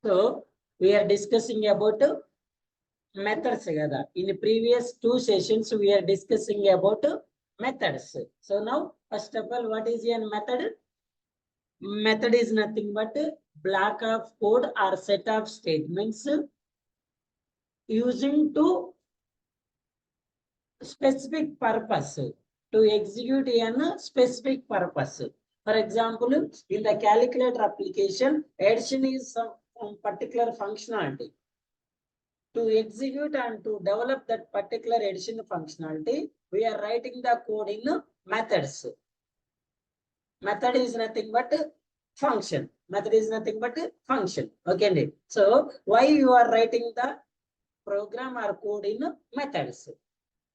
So we are discussing about methods kada. In the previous 2 sessions, we are discussing about methods. So now, first of all, what is a method? Method is nothing but block of code or set of statements using to specific purpose, to execute a specific purpose. For example, in the calculator application, addition is some particular functionality. To execute and to develop that particular addition functionality, we are writing the code in methods. Method is nothing but function. Method is nothing but function. Okay. So why you are writing the program or code in methods?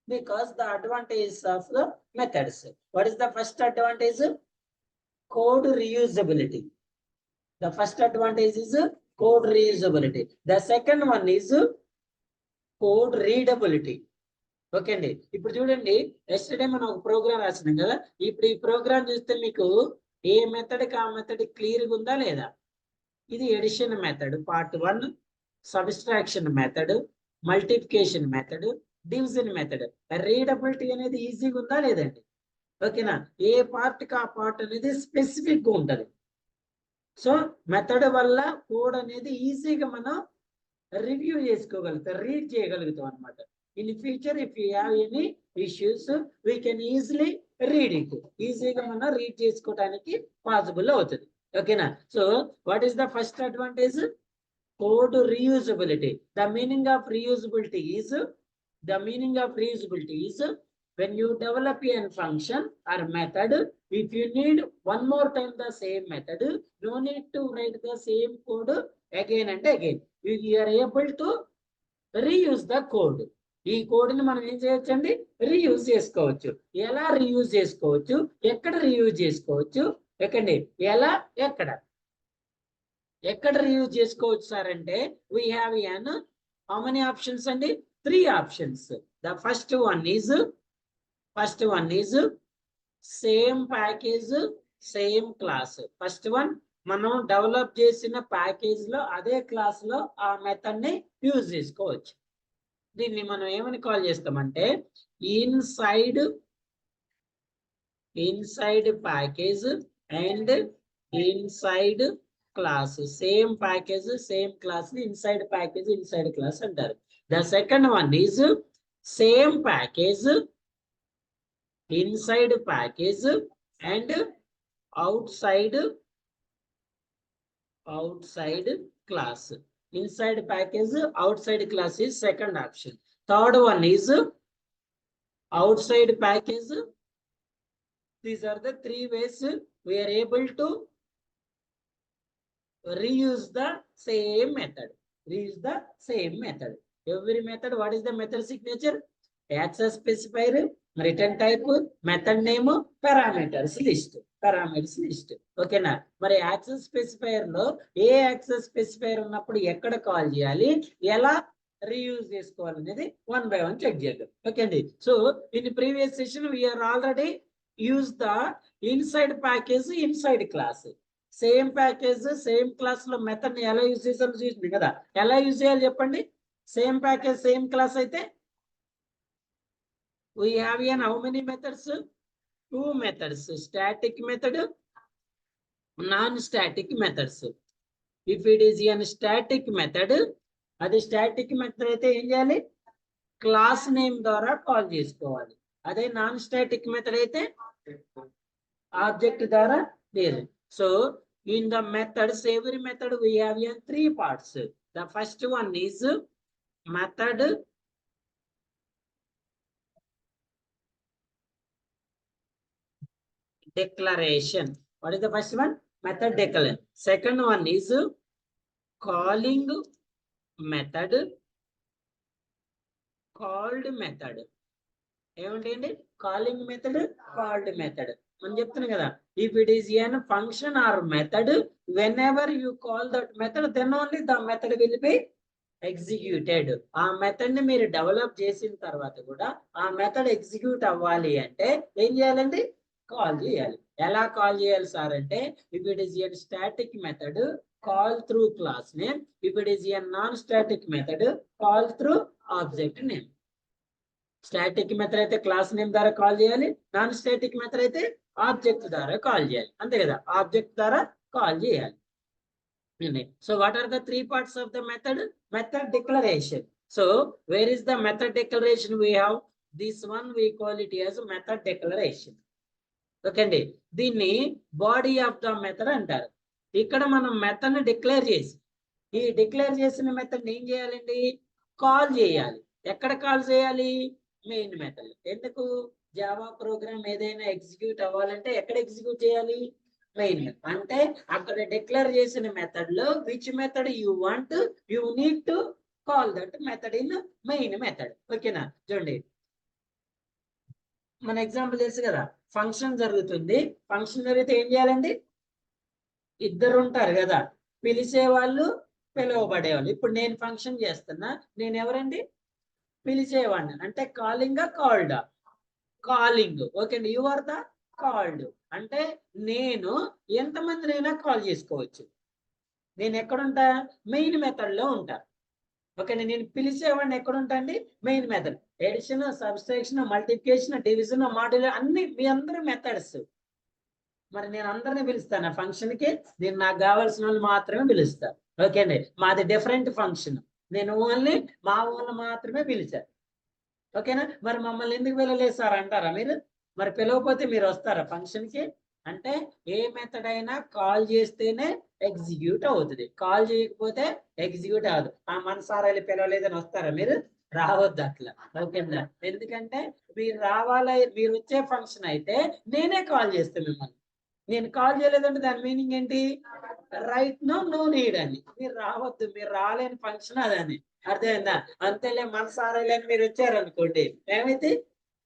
Because the advantage of the methods. What is the first advantage? Code reusability. The first advantage is code reusability. The second one is code readability. Okay అండి. ఇప్పుడు చూడండి, yesterday మనం ఒక programme రాసినాం కదా. ఇప్పుడు ఈ programme చూస్తే మీకు ఏ మెథడ్కి ఆ మెథడ్ క్లియర్గా ఉందా లేదా? ఇది addition method part 1, subtraction method, multiplication method, division method. Readability అనేది ఈజీగా ఉందా లేదండి? ఓకేనా? ఏ పార్ట్కి ఆ పార్ట్ అనేది స్పెసిఫిక్గా ఉంటుంది. సో మెథడ్ వల్ల కోడ్ అనేది ఈజీగా మనం రివ్యూ చేసుకోగలుగుతాం, రీడ్ చేయగలుగుతాం అనమాట. In the future, if we have any issues, we can easily read it. Easily mana read chesukodaniki possible avutadi. Okay na? So what is the first advantage? Code reusability. The meaning of reusability is when you develop a function or method, if you need one more time the same method, no need to write the same code again and again. You are able to reuse the code. ఈ code ని మనం ఏం చేయొచ్చండి? Reuse చేసుకోవచ్చు. ఎలా reuse చేసుకోవచ్చు? ఎక్కడ reuse చేసుకోవచ్చు? ఎక్కండి ఎలా ఎక్కడ రీయూజ్ చేసుకోవచ్చు సార్ అంటే, we have an how many options అండి? 3 options. The first one is same package same class. First one, మనం డెవలప్ చేసిన ప్యాకేజ్ లో అదే క్లాస్ లో ఆ మెథడ్ ని యూజ్ చేసుకోవచ్చు. దీన్ని మనం ఏమని కాల్ చేస్తామంటే inside package and inside class. Same package same class ని ఇన్సైడ్ ప్యాకేజ్ ఇన్సైడ్ క్లాస్ అంటారు. The second one is same package inside package and outside class. Inside package, outside class is second option. Third one is outside package. These are the 3 ways we are able to reuse the same method. Every method, what is the method signature? Access specifier, return type, method name, parameters list. ఓకేనా? మరి access specifier లో ఏ access specifier ఉన్నప్పుడు ఎక్కడ call చేయాలి, ఎలా reuse చేసుకోవాలనేది 1 by 1 check చేద్దాం. Okay అండి. So in previous session we are already use the inside package inside class. Same package same class లో మెథడ్ ని ఎలా యూజ్ చేసాలో చూసింది కదా. ఎలా యూజ్ చేయాలి చెప్పండి? సేమ్ ప్యాకేజ్ సేమ్ క్లాస్ అయితే we have how many methods? 2 methods, static method, non-static methods. If it is a static method, అది static method అయితే ఏం చేయాలి? క్లాస్ నేమ్ ద్వారా కాల్ చేసుకోవాలి. అదే నాన్ స్టాటిక్ మెథడ్ అయితే ఆబ్జెక్ట్ ద్వారా లేదు. So in the methods, every method we have 3 parts. The first one is method declaration. What is the first one? Method declaration. Second one is calling method, called method. ఏమంటండి? Calling method, called method మనం చెప్తున్నాం కదా. If it is an function or method, whenever you call that method, then only the method will be executed. ఆ method ని మీరు develop చేసిన తర్వాత కూడా ఆ మెథడ్ ఎగ్జిక్యూట్ అవ్వాలి అంటే ఏం చేయాలండి? కాల్ చేయాలి. ఎలా కాల్ చేయాలి సార్ అంటే, if it is a static method call through class name, if it is a non static method call through object name. Static method అయితే క్లాస్ నేమ్ ద్వారా కాల్ చేయాలి, నాన్ స్టాటిక్ మెథడ్ అయితే object ద్వారా call చేయాలి, అంతే కదా, object ద్వారా call చేయాలి. So what are the three parts of the method? Method declaration. So where is the method declaration we have? This one we call it as method declaration. Okay అండి, దీన్ని body of the method అంటారు. ఇక్కడ మనం method ని declare చేసి, ఈ declare చేసిన method ఏం చేయాలండి, కాల్ చేయాలి. ఎక్కడ కాల్ చేయాలి? Main method. ఎందుకు? జావా ప్రోగ్రామ్ ఏదైనా ఎగ్జిక్యూట్ అవ్వాలంటే ఎక్కడ ఎగ్జిక్యూట్ చేయాలి? Main method. అంటే అక్కడ డిక్లేర్ చేసిన మెథడ్ లో which method you want, you need to call that method in main method. ఓకేనా? చూడండి, మన ఎగ్జాంపుల్ తెలుసు కదా, ఫంక్షన్ జరుగుతుంది. ఫంక్షన్ జరిగితే ఏం చేయాలండి? ఇద్దరు ఉంటారు కదా, పిలిచేవాళ్ళు, పిలువబడేవాళ్ళు. ఇప్పుడు నేను ఫంక్షన్ చేస్తున్నా, నేను ఎవరండి? పిలిచేవాడిని. అంటే కాలింగ్, కాల్డ్? కాలింగ్. ఓకే అండి, యు ఆర్ ద కాల్డ్. అంటే నేను ఎంతమందినైనా కాల్ చేసుకోవచ్చు. నేను ఎక్కడుంటా? మెయిన్ మెథడ్ లో ఉంటా. ఓకే, నేను పిలిచేవాడిని ఎక్కడ ఉంటా అండి? Main method. Addition, subtraction, multiplication, division, module అన్ని మీ అందరి మెథడ్స్. మరి నేను అందరిని పిలుస్తాను ఆ ఫంక్షన్ కి, నేను నాకు కావాల్సిన వాళ్ళు మాత్రమే పిలుస్తా. ఓకే అండి, మాది డిఫరెంట్ ఫంక్షన్, నేను ఓన్లీ మా వాళ్ళు మాత్రమే పిలిచాను. ఓకేనా? మరి మమ్మల్ని ఎందుకు పిలవలేదు సార్ అంటారా మీరు? మరి పిలవకపోతే మీరు వస్తారా ఫంక్షన్ కి? అంటే ఏ మెథడ్ అయినా కాల్ చేస్తేనే ఎగ్జిక్యూట్ అవుతుంది, కాల్ చేయకపోతే ఎగ్జిక్యూట్ అవ్వదు. మన సార్ వెళ్ళి పిలవలేదని వస్తారా మీరు? రావద్దు అట్లా. ఓకేనా? ఎందుకంటే మీరు రావాలి, మీరు వచ్చే ఫంక్షన్ అయితే నేనే కాల్ చేస్తాను మిమ్మల్ని. నేను కాల్ చేయలేదంటే దాని మీనింగ్ ఏంటి? రైట్ నో, నో నీడ్ అని. మీరు రావద్దు, మీరు రాలేని ఫంక్షన్ అదని. అర్థమైందా? అంతేలే, మన సారేలేని మీరు వచ్చారనుకోండి, ఏమైతే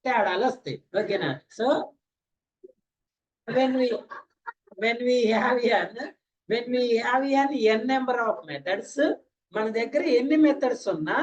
తేడాలు వస్తాయి. ఓకేనా? So when we have n number of methods, మన దగ్గర ఎన్ని మెథడ్స్ ఉన్నా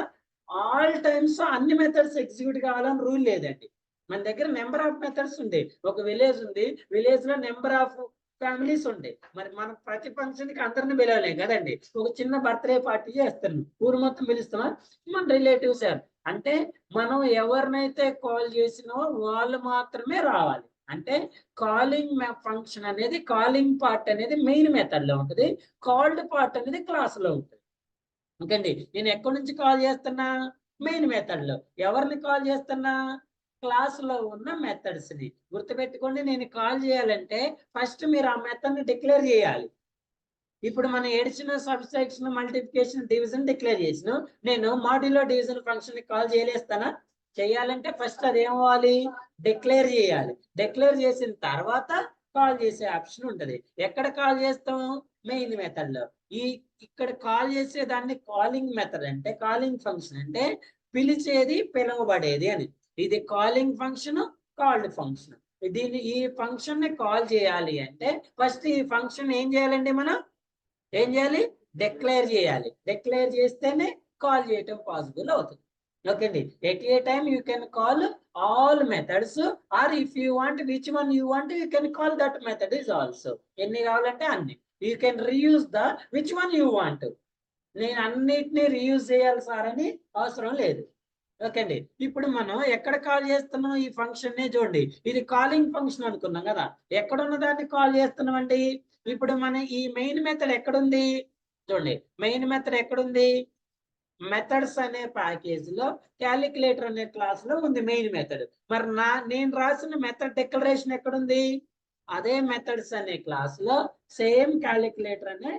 ఆల్ టైమ్స్ అన్ని మెథడ్స్ ఎగ్జిక్యూట్ కావాలని రూల్ లేదండి. మన దగ్గర నెంబర్ ఆఫ్ మెథడ్స్ ఉంది. ఒక విలేజ్ ఉంది, విలేజ్ లో నెంబర్ ఆఫ్ ఫ్యామిలీస్ ఉంటాయి. మరి మనం ప్రతి ఫంక్షన్ కి అందరిని పిలవలేం కదండి. ఒక చిన్న బర్త్డే పార్టీ చేస్తాను, ఊరు మొత్తం పిలుస్తామా? మన రిలేటివ్స్. అంటే మనం ఎవరినైతే కాల్ చేసినో వాళ్ళు మాత్రమే రావాలి. అంటే కాలింగ్ ఫంక్షన్ అనేది, కాలింగ్ పార్ట్ అనేది మెయిన్ మెథడ్ లో ఉంటుంది, కాల్డ్ పార్ట్ అనేది క్లాస్ లో ఉంటుంది. ఓకే అండి, నేను ఎక్కడి నుంచి కాల్ చేస్తున్నా? మెయిన్ మెథడ్ లో. ఎవరిని కాల్ చేస్తున్నా? క్లాస్ లో ఉన్న మెథడ్స్ ని. గుర్తుపెట్టుకోండి, నేను కాల్ చేయాలంటే ఫస్ట్ మీరు ఆ మెథడ్ ని డిక్లేర్ చేయాలి. ఇప్పుడు మనం addition, subtraction, multiplication, division declare చేసిన, నేను మాడ్యులో డివిజన్ ఫంక్షన్ ని కాల్ చేయలేస్తానా? చేయాలంటే ఫస్ట్ అది ఏమవ్వాలి? డిక్లేర్ చేయాలి. డిక్లేర్ చేసిన తర్వాత కాల్ చేసే ఆప్షన్ ఉంటది. ఎక్కడ కాల్ చేస్తాం? మెయిన్ మెథడ్ లో. ఇక్కడ కాల్ చేసే దాన్ని కాలింగ్ మెథడ్ అంటే, కాలింగ్ ఫంక్షన్ అంటే పిలిచేది, పిలువబడేది అని. ఇది కాలింగ్ ఫంక్షన్, కాల్డ్ ఫంక్షన్. ఈ ఫంక్షన్ ని కాల్ చేయాలి అంటే ఫస్ట్ ఈ ఫంక్షన్ ఏం చేయాలండి? మనం ఏం చేయాలి? డిక్లేర్ చేయాలి. డిక్లేర్ చేస్తేనే కాల్ చేయటం పాసిబుల్ అవుతుంది. ఓకే అండి, at a time you can call all methods, or if you want which one you want you can call that method is also. ఎన్ని కావాలంటే అన్ని. You can reuse the which one you want. నేను అన్నిటినీ reuse చేయాలి sir అని అవసరం లేదు. Okay అండి, ఇప్పుడు మనం ఎక్కడ కాల్ చేస్తున్నాం? ఈ ఫంక్షన్ నే చూడండి, ఇది కాలింగ్ ఫంక్షన్ అనుకున్నాం కదా, ఎక్కడున్న దాన్ని కాల్ చేస్తున్నాం అండి? ఇప్పుడు మన ఈ మెయిన్ మెథడ్ ఎక్కడుంది? చూడండి, మెయిన్ మెథడ్ ఎక్కడుంది? మెథడ్స్ అనే ప్యాకేజ్ లో క్యాలిక్యులేటర్ అనే క్లాస్ లో ఉంది మెయిన్ మెథడ్. మరి నేను రాసిన మెథడ్ డిక్లరేషన్ ఎక్కడుంది? అదే మెథడ్స్ అనే క్లాస్ లో సేమ్ క్యాలిక్యులేటర్ అనే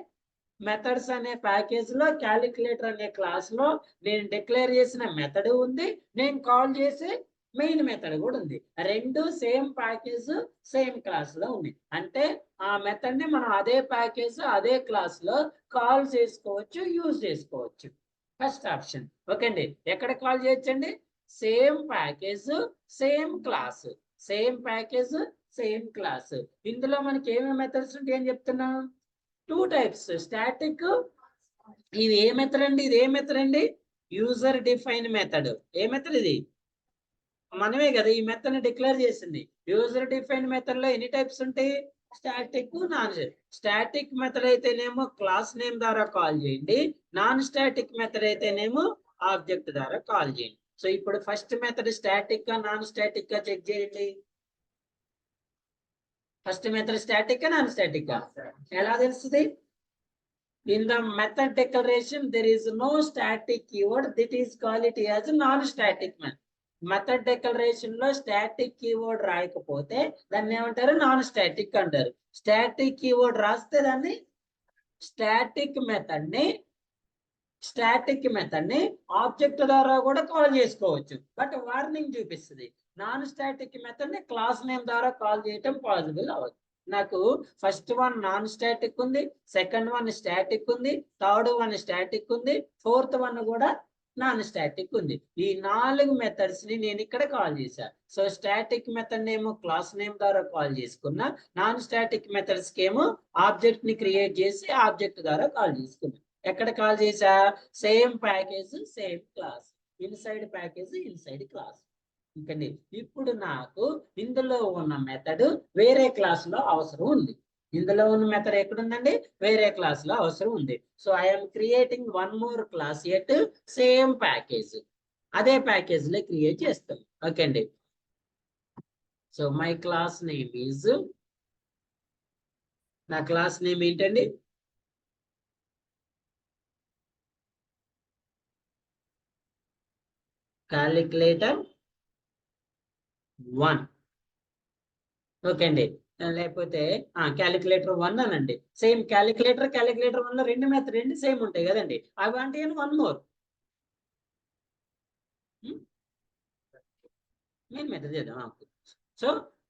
మెథడ్స్ అనే ప్యాకేజ్ లో, క్యాలిక్యులేటర్ అనే క్లాస్ లో నేను డిక్లేర్ చేసిన మెథడ్ ఉంది, నేను కాల్ చేసే మెయిన్ మెథడ్ కూడా ఉంది. రెండు సేమ్ ప్యాకేజ్, సేమ్ క్లాస్ లో ఉంది. అంటే ఆ మెథడ్ ని మనం అదే ప్యాకేజ్, అదే క్లాస్ లో కాల్ చేసుకోవచ్చు, యూజ్ చేసుకోవచ్చు. First option. ఓకే అండి, ఎక్కడ కాల్ చేయొచ్చండి? Same package, same class. Same package, same class. ఇందులో మనకి ఏమేమి మెథడ్స్ ఉంటాయి అని చెప్తున్నాం? 2 టైప్స్. స్టాటిక్. ఇది ఏ మెథడ్ అండి? ఇది ఏ మెథడ్ అండి? User define method. ఏ మెథడ్ ఇది? మనమే కదా ఈ మెథడ్ ని డిక్లేర్ చేసింది. యూజర్ డిఫైన్డ్ మెథడ్ లో ఎన్ని టైప్స్ ఉంటాయి? స్టాటిక్, నాన్ స్టాటిక్ మెథడ్ అయితేనేమో క్లాస్ నేమ్ ద్వారా కాల్ చేయండి, నాన్ స్టాటిక్ మెథడ్ అయితేనేమో ఆబ్జెక్ట్ ద్వారా కాల్ చేయండి. సో ఇప్పుడు ఫస్ట్ మెథడ్ స్టాటిక్ గా నాన్ స్టాటిక్ గా చెక్ చేయండి. ఫస్ట్ మెథడ్ స్టాటిక్ గా నాన్ స్టాటిక్ గా ఎలా తెలుస్తుంది? In the method declaration there is no static keyword, that is call it as non-static method. Method declaration లో స్టాటిక్ కీవర్డ్ రాయకపోతే దాన్ని ఏమంటారు? నాన్ స్టాటిక్ అంటారు. స్టాటిక్ కీవర్డ్ రాస్తే దాన్ని స్టాటిక్ మెథడ్ ని ఆబ్జెక్ట్ ద్వారా కూడా కాల్ చేసుకోవచ్చు, బట్ వార్నింగ్ చూపిస్తుంది. నాన్ స్టాటిక్ మెథడ్ ని క్లాస్ నేమ్ ద్వారా కాల్ చేయటం పాసిబుల్ అవ్వదు. నాకు ఫస్ట్ వన్ నాన్ స్టాటిక్ ఉంది, సెకండ్ వన్ స్టాటిక్ ఉంది, థర్డ్ వన్ స్టాటిక్ ఉంది, ఫోర్త్ వన్ కూడా నాన్ స్టాటిక్ ఉంది. ఈ 4 మెథడ్స్ ని నేను ఇక్కడ కాల్ చేశా. సో స్టాటిక్ మెథడ్ ఏమో క్లాస్ నేమ్ ద్వారా కాల్ చేసుకున్నా, నాన్ స్టాటిక్ మెథడ్స్ కి ఏమో ఆబ్జెక్ట్ ని క్రియేట్ చేసి ఆబ్జెక్ట్ ద్వారా కాల్ చేసుకున్నా. ఎక్కడ కాల్ చేశా? Same package same class, inside package inside class. ఇంకండి ఇప్పుడు నాకు ఇందులో ఉన్న మెథడ్ వేరే క్లాస్ లో అవసరం ఉంది. ఇందులో ఉన్న మెథడ్ ఎక్కడుందండి? వేరే క్లాస్ లో అవసరం ఉంది. So I'm creating one more class at same package. అదే ప్యాకేజ్ లో క్రియేట్ చేస్తాం. ఓకే అండి. So my class name is, నా క్లాస్ నేమ్ ఏంటండి? క్యాలిక్యులేటర్ 1. ఓకే అండి. లేకపోతే క్యాలిక్యులేటర్ 1 అనండి. సేమ్ క్యాలిక్యులేటర్ 1 లో రెండు సేమ్ ఉంటాయి కదండి. అవి అంటే వన్ మోర్ నేను మెథడ్ చేద్దాం. సో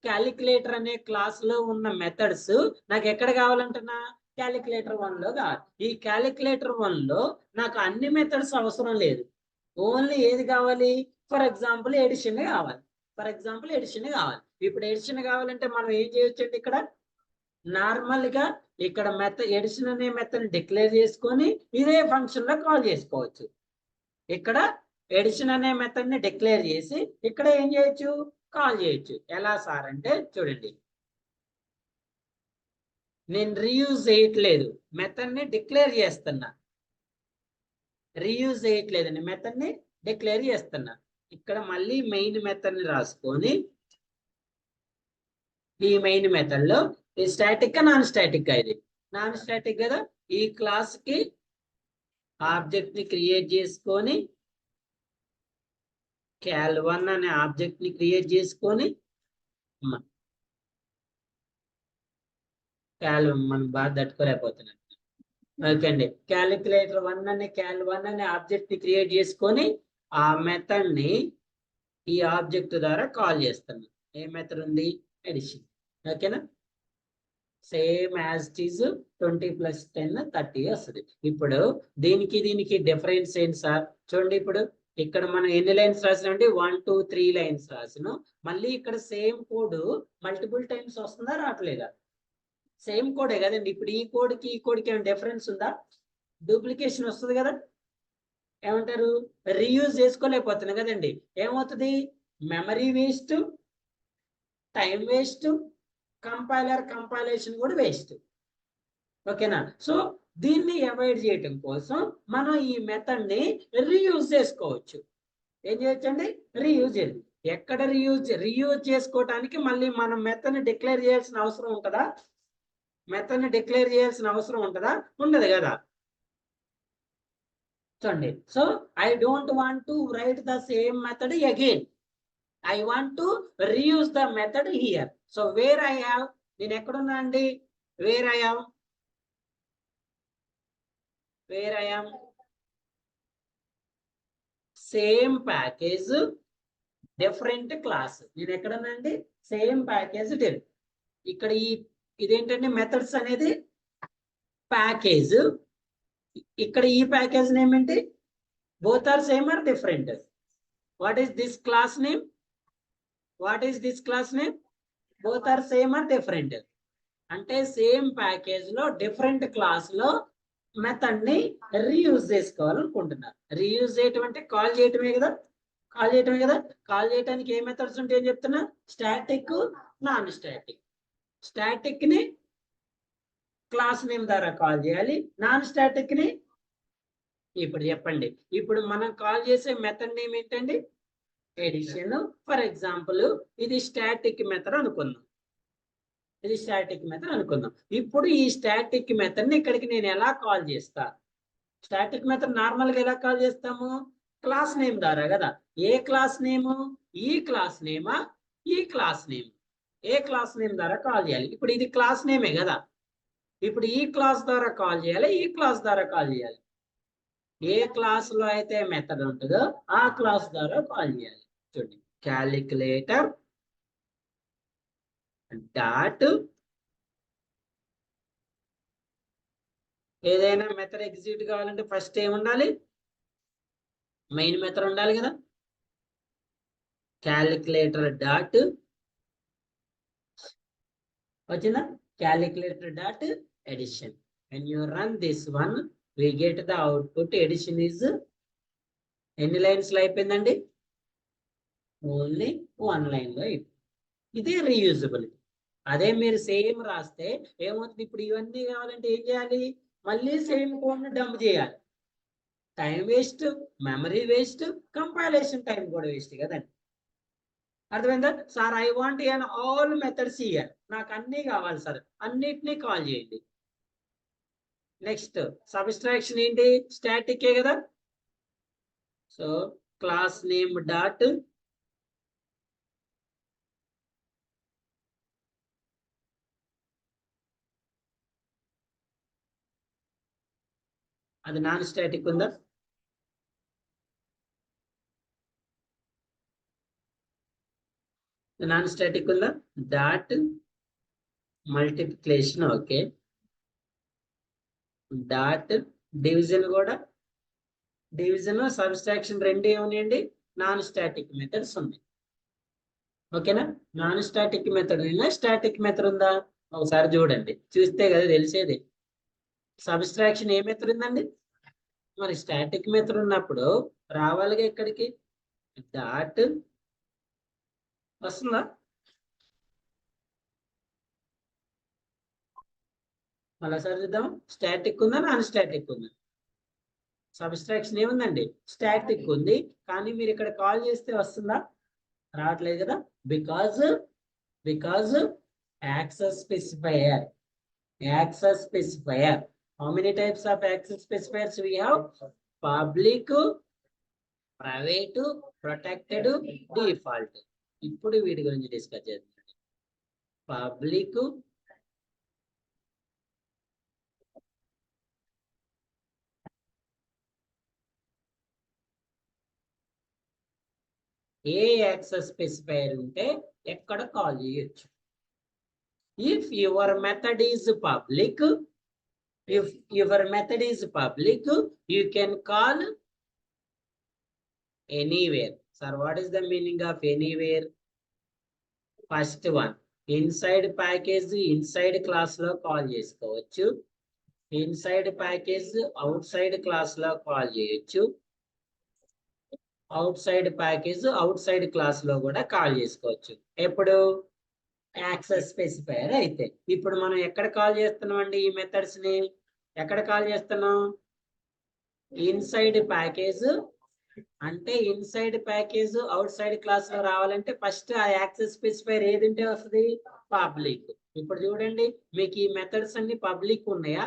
క్యాలిక్యులేటర్ అనే క్లాస్ లో ఉన్న మెథడ్స్ నాకు ఎక్కడ కావాలంటున్నా? క్యాలిక్యులేటర్ 1 లో కావాలి. ఈ క్యాలిక్యులేటర్ 1 లో నాకు అన్ని మెథడ్స్ అవసరం లేదు, ఓన్లీ ఏది కావాలి? ఫర్ ఎగ్జాంపుల్ ఎడిషన్ కావాలి. ఇప్పుడు ఎడిషన్ కావాలంటే మనం ఏం చేయొచ్చండి? ఇక్కడ నార్మల్ గా ఇక్కడ ఎడిషన్ అనే మెథడ్ డిక్లేర్ చేసుకొని ఇదే ఫంక్షన్ లో కాల్ చేసుకోవచ్చు. ఇక్కడ ఎడిషన్ అనే మెథడ్ ని డిక్లేర్ చేసి ఇక్కడ ఏం చేయొచ్చు? కాల్ చేయొచ్చు. ఎలా సార్ అంటే చూడండి, నేను రీయూజ్ చేయట్లేదు, మెథడ్ ని డిక్లేర్ చేస్తున్నా. రీయూజ్ చేయట్లేదండి, మెథడ్ ని డిక్లేర్ చేస్తున్నా. ఇక్కడ మళ్ళీ మెయిన్ మెథడ్ ని రాసుకొని, ఈ మెయిన్ మెథడ్ లో స్టాటిక్ నాన్ స్టాటిక్, ఇది నాన్ స్టాటిక్ కదా. ఈ క్లాస్ కి ఆబ్జెక్ట్ ని క్రియేట్ చేసుకొని, cal1 అనే ఆబ్జెక్ట్ ని క్రియేట్ చేసుకొని, మనం బాగా తట్టుకోలేకపోతున్నాం. ఓకే అండి. క్యాలిక్యులేటర్ 1 అనే cal1 అనే ఆబ్జెక్ట్ ని క్రియేట్ చేసుకొని ఆ మెథడ్ ని ఈ ఆబ్జెక్ట్ ద్వారా కాల్ చేస్తున్నాం. ఏ మెథడ్ ఉంది? ఎడిషన్. ఓకేనా? సేమ్ యాజ్ ఇట్ ఈజ్ 20 + 10 30 వస్తుంది. ఇప్పుడు దీనికి డిఫరెన్స్ ఏంటి సార్? చూడండి, ఇప్పుడు ఇక్కడ మనం ఎన్ని లైన్స్ రాసినామంటే 1 2 3 లైన్స్ రాసినాం. మళ్ళీ ఇక్కడ సేమ్ కోడ్ మల్టిపుల్ టైమ్స్ వస్తుందా రావట్లేదా? సేమ్ కోడే కదండి. ఇప్పుడు ఈ కోడ్కి ఏమైనా డిఫరెన్స్ ఉందా? డూప్లికేషన్ వస్తుంది కదా. ఏమంటారు? రీయూజ్ చేసుకోలేకపోతున్నాం కదండి. ఏమవుతుంది? Memory waste, time waste, compilation కూడా వేస్ట్. ఓకేనా? సో దీన్ని అవాయిడ్ చేయటం కోసం మనం ఈ మెథడ్ ని రీయూజ్ చేసుకోవచ్చు. ఏం చేయొచ్చండి? రీయూజ్ చేయాలి. ఎక్కడ రీయూజ్ చేసుకోవటానికి మళ్ళీ మనం మెథడ్ ని డిక్లేర్ చేయాల్సిన అవసరం ఉంటుందా? ఉండదు కదా. చూడండి, so I don't want to right the same method again. I want to reuse the method here. So where I have, నేను ఎక్కడున్నా అండి? Where I am same package different class. నేను ఎక్కడున్నా అండి? సేమ్ ప్యాకేజ్ ఇక్కడ ఇదేంటంటే మెథడ్స్ అనేది package. ఇక్కడ ఈ ప్యాకేజ్ నేమ్ ఏంటి? Both are same or different? What is this class name? Both are same or different? అంటే సేమ్ ప్యాకేజ్ లో డిఫరెంట్ క్లాస్ లో మెథడ్ ని రీయూజ్ చేసుకోవాలనుకుంటున్నారు. రీయూజ్ చేయటం అంటే కాల్ చేయటమే కదా. కాల్ చేయటమే కదా. కాల్ చేయడానికి ఏ మెథడ్స్ ఉంటాయని చెప్తున్నా, స్టాటిక్, నాన్ స్టాటిక్. స్టాటిక్ ని క్లాస్ నేమ్ ద్వారా కాల్ చేయాలి, నాన్ స్టాటిక్ ని ఇప్పుడు చెప్పండి. ఇప్పుడు మనం కాల్ చేసే మెథడ్ నేమ్ ఏంటండి, ఎడిషన్. ఫర్ ఎగ్జాంపుల్ ఇది స్టాటిక్ మెథడ్ అనుకుందాం, ఇది స్టాటిక్ మెథడ్ అనుకుందాం. ఇప్పుడు ఈ స్టాటిక్ మెథడ్ ని ఇక్కడికి నేను ఎలా కాల్ చేస్తా, స్టాటిక్ మెథడ్ నార్మల్ గా ఎలా కాల్ చేస్తాము, క్లాస్ నేమ్ ద్వారా కదా. ఏ క్లాస్ నేమ్, ఈ క్లాస్ నేమా, ఈ క్లాస్ నేమ్, ఏ క్లాస్ నేమ్ ద్వారా కాల్ చేయాలి. ఇప్పుడు ఇది క్లాస్ నేమే కదా, ఇప్పుడు ఈ క్లాస్ ద్వారా కాల్ చేయాలి, ఈ క్లాస్ ద్వారా కాల్ చేయాలి. ఏ క్లాస్ లో అయితే మెథడ్ ఉంటుందో ఆ క్లాస్ ద్వారా కాల్ చేయాలి. చూడండి, క్యాలిక్యులేటర్ డాట్, ఏదైనా మెథడ్ ఎగ్జిక్యూట్ కావాలంటే ఫస్ట్ ఏముండాలి, మెయిన్ మెథడ్ ఉండాలి కదా. క్యాలిక్యులేటర్ డాట్ వచ్చిందా, calculator dot addition. when you run this one we get the output addition is ఎన్ని లైన్స్ లో అయిపోయిందండి, ఓన్లీ 1 లైన్ లో అయిపోయింది. ఇదే రీయూజబుల్. అదే మీరు సేమ్ రాస్తే ఏమవుతుంది, ఇప్పుడు ఇవన్నీ కావాలంటే ఏం చేయాలి, మళ్ళీ సేమ్ కోడ్ ని డంప్ చేయాలి. Time waste, memory waste, compilation time కూడా వేస్ట్ కదండి. అర్థమైందా sir, I want an all methods here, నాకు అన్ని కావాలి సార్, అన్నిటినీ కాల్ చేయండి. నెక్స్ట్ సబ్స్ట్రాక్షన్ ఏంటి, స్టాటిక్ కదా. సో క్లాస్ నేమ్ డాట్ అది నాన్ స్టాటిక్ ఉందా, నాన్ స్టాటిక్ ఉందా, dot multiplication, okay. Dot division కూడా, డివిజన్ సబ్స్ట్రాక్షన్ రెండు ఏమున్నాయండి, నాన్ స్టాటిక్ మెథడ్స్ ఉన్నాయి. ఓకేనా, నాన్ స్టాటిక్ మెథడ్ అయినా స్టాటిక్ మెథడ్ ఉందా, ఒకసారి చూడండి, చూస్తే కదా తెలిసేది. సబ్స్ట్రాక్షన్ ఏ మెథడ్ ఉందండి, మరి స్టాటిక్ మెథడ్ ఉన్నప్పుడు రావాలిగా ఇక్కడికి, డాట్ వస్తుందా, మళ్ళీ సార్ చూద్దాం. స్టాటిక్ ఉందా, నాన్ స్టాటిక్ ఉందా, సబ్స్ట్రాక్షన్ ఏముందండి, స్టాటిక్ ఉంది. కానీ మీరు ఇక్కడ కాల్ చేస్తే వస్తుందా, రావట్లేదు కదా. Because access specifier, access specifier. How many types of access specifiers we have, public, private, protected, default. ఇప్పుడు వీటి గురించి డిస్కస్ చేద్దాం. పబ్లిక్, ఏ యాక్సెస్ స్పెసిఫైయర్ ఉంటే ఎక్కడ కాల్ చేయొచ్చు. if your method is public, if your method is public, you can call anywhere. Sir, what is the meaning of anywhere? First one, inside package inside class లో call చేసుకోవచ్చు, inside package outside class లో call చేయొచ్చు, out side package outside class లో కూడా call చేసుకోవచ్చు. ఎప్పుడు, access specifier అయితే. ఇప్పుడు మనం ఎక్కడ కాల్ చేస్తున్నాం అండి ఈ మెథడ్స్ ని, ఎక్కడ కాల్ చేస్తున్నాం, ఇన్సైడ్ ప్యాకేజ్. అంటే inside package outside class లో రావాలంటే ఫస్ట్ ఆ యాక్సెస్ స్పెసిఫైయర్ ఏది ఉంటే వస్తుంది, పబ్లిక్. ఇప్పుడు చూడండి, మీకు ఈ మెథడ్స్ అన్ని పబ్లిక్ ఉన్నాయా,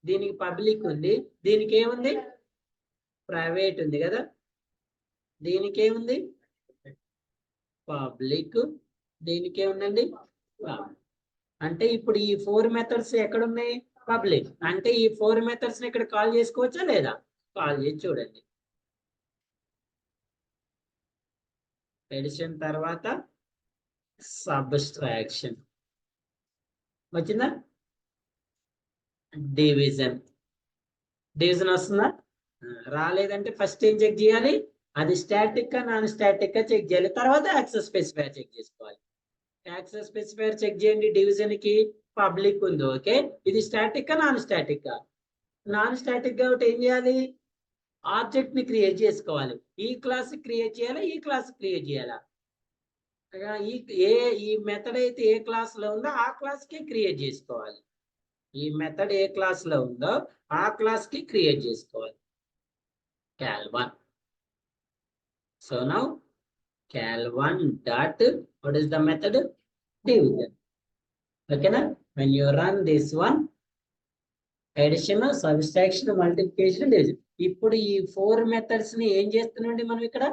దీనికి పబ్లిక్ ఉంది, దీనికి ఏముంది, ప్రైవేట్ ఉంది కదా, దీనికి ఏముంది, పబ్లిక్, దీనికి ఏముందండి, అంటే ఇప్పుడు ఈ 4 మెథడ్స్ ఎక్కడున్నాయి, పబ్లిక్. అంటే ఈ 4 మెథడ్స్ ని ఇక్కడ కాల్ చేసుకోవచ్చా లేదా, కాల్ చేసి చూడండి. ఎడిషన్ తర్వాత సబ్స్ట్రాక్షన్ వచ్చిందా, డివిజన్, డివిజన్ వస్తుందా, రాలేదంటే ఫస్ట్ ఏం చెక్ చేయాలి, అది స్టాటిక్ నాన్ స్టాటిక్ చెక్ చేయాలి, తర్వాత యాక్సెస్ స్పెసిఫైయర్ చెక్ చేసుకోవాలి. యాక్సెస్ స్పెసిఫైయర్ చెక్ చేయండి, డివిజన్ కి పబ్లిక్ ఉంది, ఓకే. ఇది static non static, non static కాబట్టి ఏం చేయాలి, ఆబ్జెక్ట్ ని క్రియేట్ చేసుకోవాలి. ఈ క్లాస్ క్రియేట్ చేయాలా, ఈ క్లాస్ క్రియేట్ చేయాలా? ఈ మెథడ్ అయితే ఏ క్లాస్ లో ఉందో ఆ క్లాస్ కి క్రియేట్ చేసుకోవాలి. ఈ మెథడ్ ఏ క్లాస్ లో ఉందో ఆ క్లాస్ కి క్రియేట్ చేసుకోవాలి. cal1. So now cal1 dot, what is the method? Division. Okay na? When you run this one, addition, subtraction, multiplication, division. ఇప్పుడు ఈ 4 మెథడ్స్ ని ఏం చేస్తున్నామండి మనం ఇక్కడ?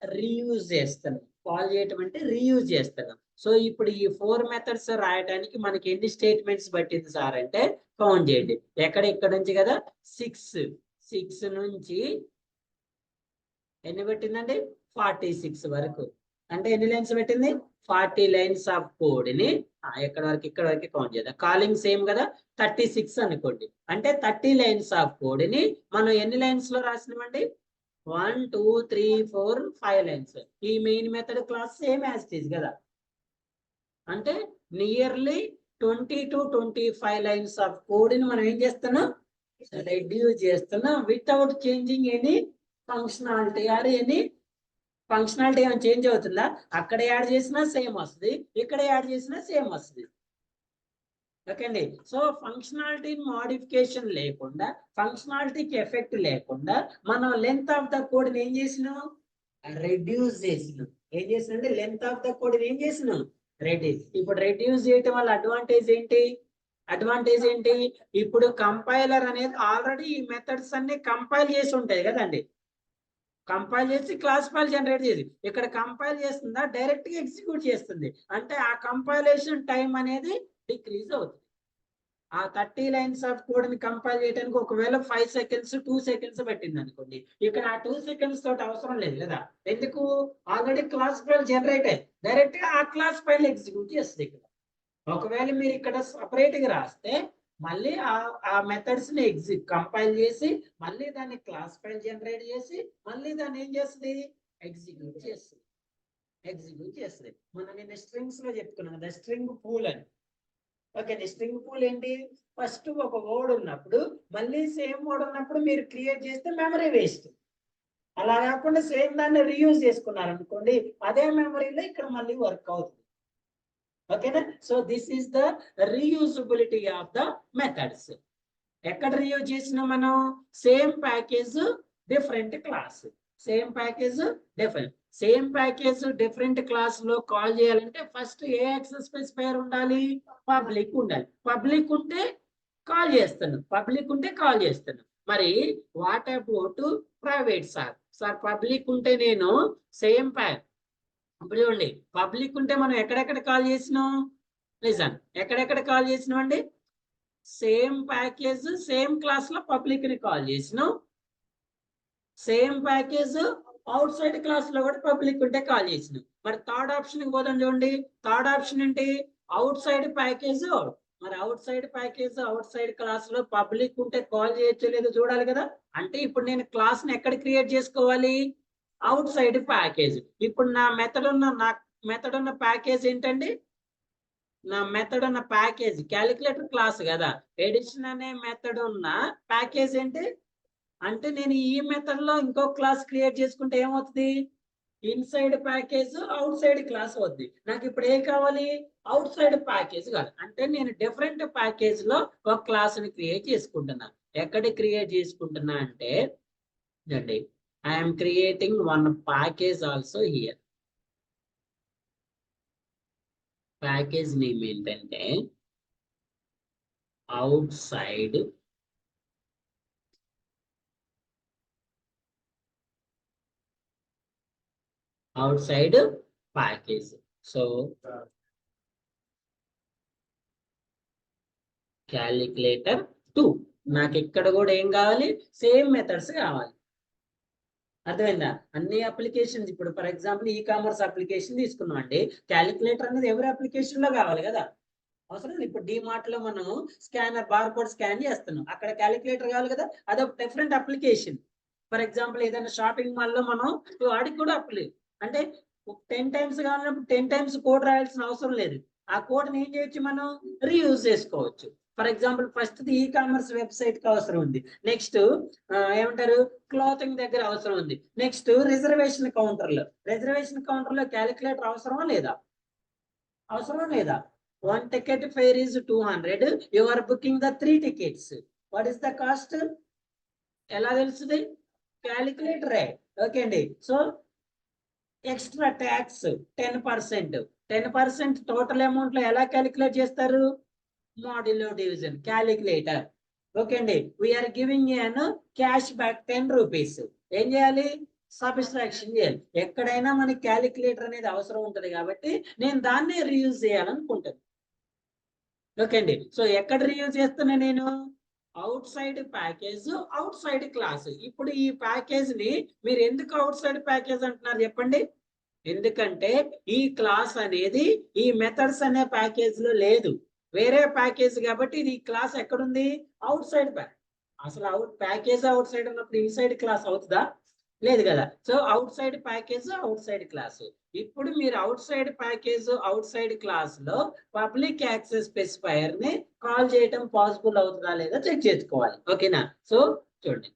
రీయూజ్ చేస్తున్నాం. కాల్ చేయటం అంటే రీయూజ్ చేస్తున్నాం. సో ఇప్పుడు ఈ 4 మెథడ్స్ రాయడానికి మనకి ఎన్ని స్టేట్మెంట్స్ పట్టింది సార్ అంటే కౌంట్ చేయండి. ఇక్కడ నుంచి కదా 6 నుంచి ఎన్ని పెట్టిందండి? 46 వరకు. అంటే ఎన్ని లైన్స్ పెట్టింది? 40 లైన్స్ ఆఫ్ కోడ్ ని ఇక్కడ వరకు కౌంట్ చేద్దాం. కాలింగ్ సేమ్ కదా, 36 అనుకోండి. అంటే 30 లైన్స్ ఆఫ్ కోడ్ ని మనం ఎన్ని లైన్స్ లో రాసినామండి? 1 2 3 4 5 లైన్స్. ఈ main method class same as it is కదా. అంటే nearly 20 to 25 lines of code ని మనం ఏం చేస్తున్నాం? రెడ్యూస్ చేస్తున్నాం without changing any functionality. Any functionality ఏమైనా చేంజ్ అవుతుందా? అక్కడ యాడ్ చేసినా సేమ్ వస్తుంది, ఇక్కడ యాడ్ చేసినా సేమ్ వస్తుంది. ఓకే అండి. సో ఫంక్షనాలిటీ మోడిఫికేషన్ లేకుండా, ఫంక్షనాలిటీకి ఎఫెక్ట్ లేకుండా మనం లెంత్ ఆఫ్ ద కోడ్ ఏం చేసినాం? రెడ్యూస్ చేసినాం. ఏం చేసినా అంటే లెంత్ ఆఫ్ ద కోడ్ ఏం చేసినాం? రెడ్యూస్. ఇప్పుడు రెడ్యూస్ చేయటం వల్ల అడ్వాంటేజ్ ఏంటి? ఇప్పుడు కంపైలర్ అనేది ఆల్రెడీ ఈ మెథడ్స్ అన్ని కంపైల్ చేసి ఉంటాయి కదండి. కంపైల్ చేసి క్లాస్ ఫైల్ జనరేట్ చేసి ఇక్కడ కంపైల్ చేస్తుందా, డైరెక్ట్ గా ఎగ్జిక్యూట్ చేస్తుంది. అంటే ఆ కంపైలేషన్ టైం అనేది డిక్రీజ్ అవుతుంది. ఆ 30 లైన్స్ ఆఫ్ కోడ్ ని కంపైల్ చేయడానికి ఒకవేళ 5 సెకండ్స్ 2 సెకండ్స్ పెట్టింది అనుకోండి, ఇక్కడ ఆ 2 సెకండ్స్ తోటి అవసరం లేదు కదా. ఎందుకు? ఆల్రెడీ క్లాస్ ఫైల్ జనరేట్ అయ్యి డైరెక్ట్ గా ఆ క్లాస్ ఫైల్ ఎగ్జిక్యూట్ చేస్తుంది. ఇక్కడ ఒకవేళ మీరు ఇక్కడ సపరేట్ గా రాస్తే మళ్ళీ ఆ మెథడ్స్ ని కంపైల్ చేసి మళ్ళీ దాన్ని క్లాస్ ఫైల్ జనరేట్ చేసి మళ్ళీ దాన్ని ఏం చేస్తుంది? ఎగ్జిక్యూట్ చేస్తుంది. మనం నిన్న స్ట్రింగ్స్ లో చెప్పుకున్నాం కదా, స్ట్రింగ్ పూల్ అని. ఓకే, స్ట్రింగ్ పూల్ ఏంటి? ఫస్ట్ ఒక వర్డ్ ఉన్నప్పుడు మళ్ళీ సేమ్ వర్డ్ ఉన్నప్పుడు మీరు క్రియేట్ చేస్తే మెమరీ వేస్ట్. అలా కాకుండా సేమ్ దాన్ని రీయూజ్ చేసుకున్నారు అనుకోండి, అదే మెమరీలో ఇక్కడ మళ్ళీ వర్క్ అవుతుంది. ఓకేనా? So this is the reusability of the methods. ఎక్కడ రీయూజ్ చేసినా మనం? Same package different class. Same package different class లో కాల్ చేయాలంటే ఫస్ట్ ఏ యాక్సెస్ స్పెసిఫైయర్ ఉండాలి? పబ్లిక్ ఉండాలి. పబ్లిక్ ఉంటే కాల్ చేస్తున్నాం. మరి what about private? Sir public ఉంటే నేను సేమ్ ప్యాక్. ఇప్పుడు చూడండి, పబ్లిక్ ఉంటే మనం ఎక్కడెక్కడ కాల్ చేసినాం? లిజన్, ఎక్కడెక్కడ కాల్ చేసినాం అండి? సేమ్ ప్యాకేజ్ సేమ్ క్లాస్ లో పబ్లిక్ ని కాల్ చేసినాం. Same package outside class లో కూడా పబ్లిక్ ఉంటే కాల్ చేసినాం. మరి థర్డ్ ఆప్షన్ కి పోదాం. చూడండి, థర్డ్ ఆప్షన్ ఏంటి? Out side package. మరి అవుట్ సైడ్ క్లాస్ లో పబ్లిక్ ఉంటే కాల్ చేయొచ్చో లేదో చూడాలి కదా. అంటే ఇప్పుడు నేను క్లాస్ ని ఎక్కడ క్రియేట్ చేసుకోవాలి? Out side package. ఇప్పుడు నా మెథడ్ ఉన్న ప్యాకేజ్ ఏంటండి? నా మెథడ్ ఉన్న ప్యాకేజ్ క్యాలిక్యులేటర్ క్లాస్ కదా. ఎడిషన్ అనే మెథడ్ ఉన్న ప్యాకేజ్ ఏంటి అంటే నేను ఈ మెథడ్ లో ఇంకో క్లాస్ క్రియేట్ చేసుకుంటే ఏమవుతుంది? Inside package outside class అవుద్ది. నాకు ఇప్పుడు ఏం కావాలి? అవుట్ సైడ్ ప్యాకేజ్ కాదు. అంటే నేను డిఫరెంట్ ప్యాకేజ్ లో ఒక క్లాస్ ని క్రియేట్ చేసుకుంటున్నా. ఎక్కడ క్రియేట్ చేసుకుంటున్నా అంటే చూడండి, I am creating one package also here. Package name ఏంటంటే outside package. So calculator 2. నాకు ఇక్కడ కూడా ఏం కావాలి? సేమ్ మెథడ్స్ కావాలి. అర్థమైందా? అన్ని అప్లికేషన్స్ ఇప్పుడు for example e commerce application తీసుకున్నాం అండి. క్యాలిక్యులేటర్ అనేది ఎవరి అప్లికేషన్ లో కావాలి కదా. అవసరం లేదు. ఇప్పుడు డిమార్ట్ లో మనం స్కానర్ బార్కోడ్ స్కాన్ చేస్తున్నాం, అక్కడ క్యాలిక్యులేటర్ కావాలి కదా. అదొక డిఫరెంట్ అప్లికేషన్. ఫర్ ఎగ్జాంపుల్ ఏదైనా షాపింగ్ మాల్ లో మనం వాడికి కూడా అంటే 10 టైమ్స్ కావాలన్నప్పుడు 10 టైమ్స్ కోడ్ రాయాల్సిన అవసరం లేదు. ఆ కోడ్ ని ఏం చేయొచ్చు? మనం రీయూజ్ చేసుకోవచ్చు. For example first e-commerce website కి అవసరం ఉంది. నెక్స్ట్ ఏమంటారు క్లాతింగ్ దగ్గర అవసరం ఉంది. నెక్స్ట్ రిజర్వేషన్ కౌంటర్ లో క్యాలిక్యులేటర్ అవసరమా లేదా? అవసరమా లేదా? 1 ticket fare is 200. You are booking the 3 tickets. What is the cost? ఎలా తెలుస్తుంది? క్యాలిక్యులేటర్. ఓకే అండి. So extra tax 10%. 10% total amount లో ఎలా క్యాలిక్యులేట్ చేస్తారు? Modulo division calculator. ఓకే అండి. We're giving an cash back 10 rupees. ఏం చేయాలి? సబ్ట్రాక్షన్ చేయాలి. ఎక్కడైనా మనకి క్యాలిక్యులేటర్ అనేది అవసరం ఉంటది కాబట్టి నేను దాన్నే రీయూజ్ చేయాలనుకుంటాను. ఓకే అండి. సో ఎక్కడ రీయూజ్ చేస్తున్నా నేను? Out side package, outside class. ఇప్పుడు ఈ ప్యాకేజ్ ని మీరు ఎందుకు అవుట్ సైడ్ ప్యాకేజ్ అంటున్నారు చెప్పండి? ఎందుకంటే ఈ క్లాస్ అనేది ఈ మెథడ్స్ అనే ప్యాకేజ్ లో లేదు, వేరే ప్యాకేజ్ కాబట్టి ఇది క్లాస్ ఎక్కడుంది? Out side package. అసలు ప్యాకేజ్ అవుట్ సైడ్ ఉన్నప్పుడు ఇన్సైడ్ క్లాస్ అవుతుందా? లేదు కదా. So out side package, outside class. ఇప్పుడు మీరు out side package, outside class లో పబ్లిక్ యాక్సెస్ స్పెసిఫైయర్ ని కాల్ చేయటం పాసిబుల్ అవుతుందా లేదా చెక్ చేసుకోవాలి. ఓకేనా? సో చూడండి,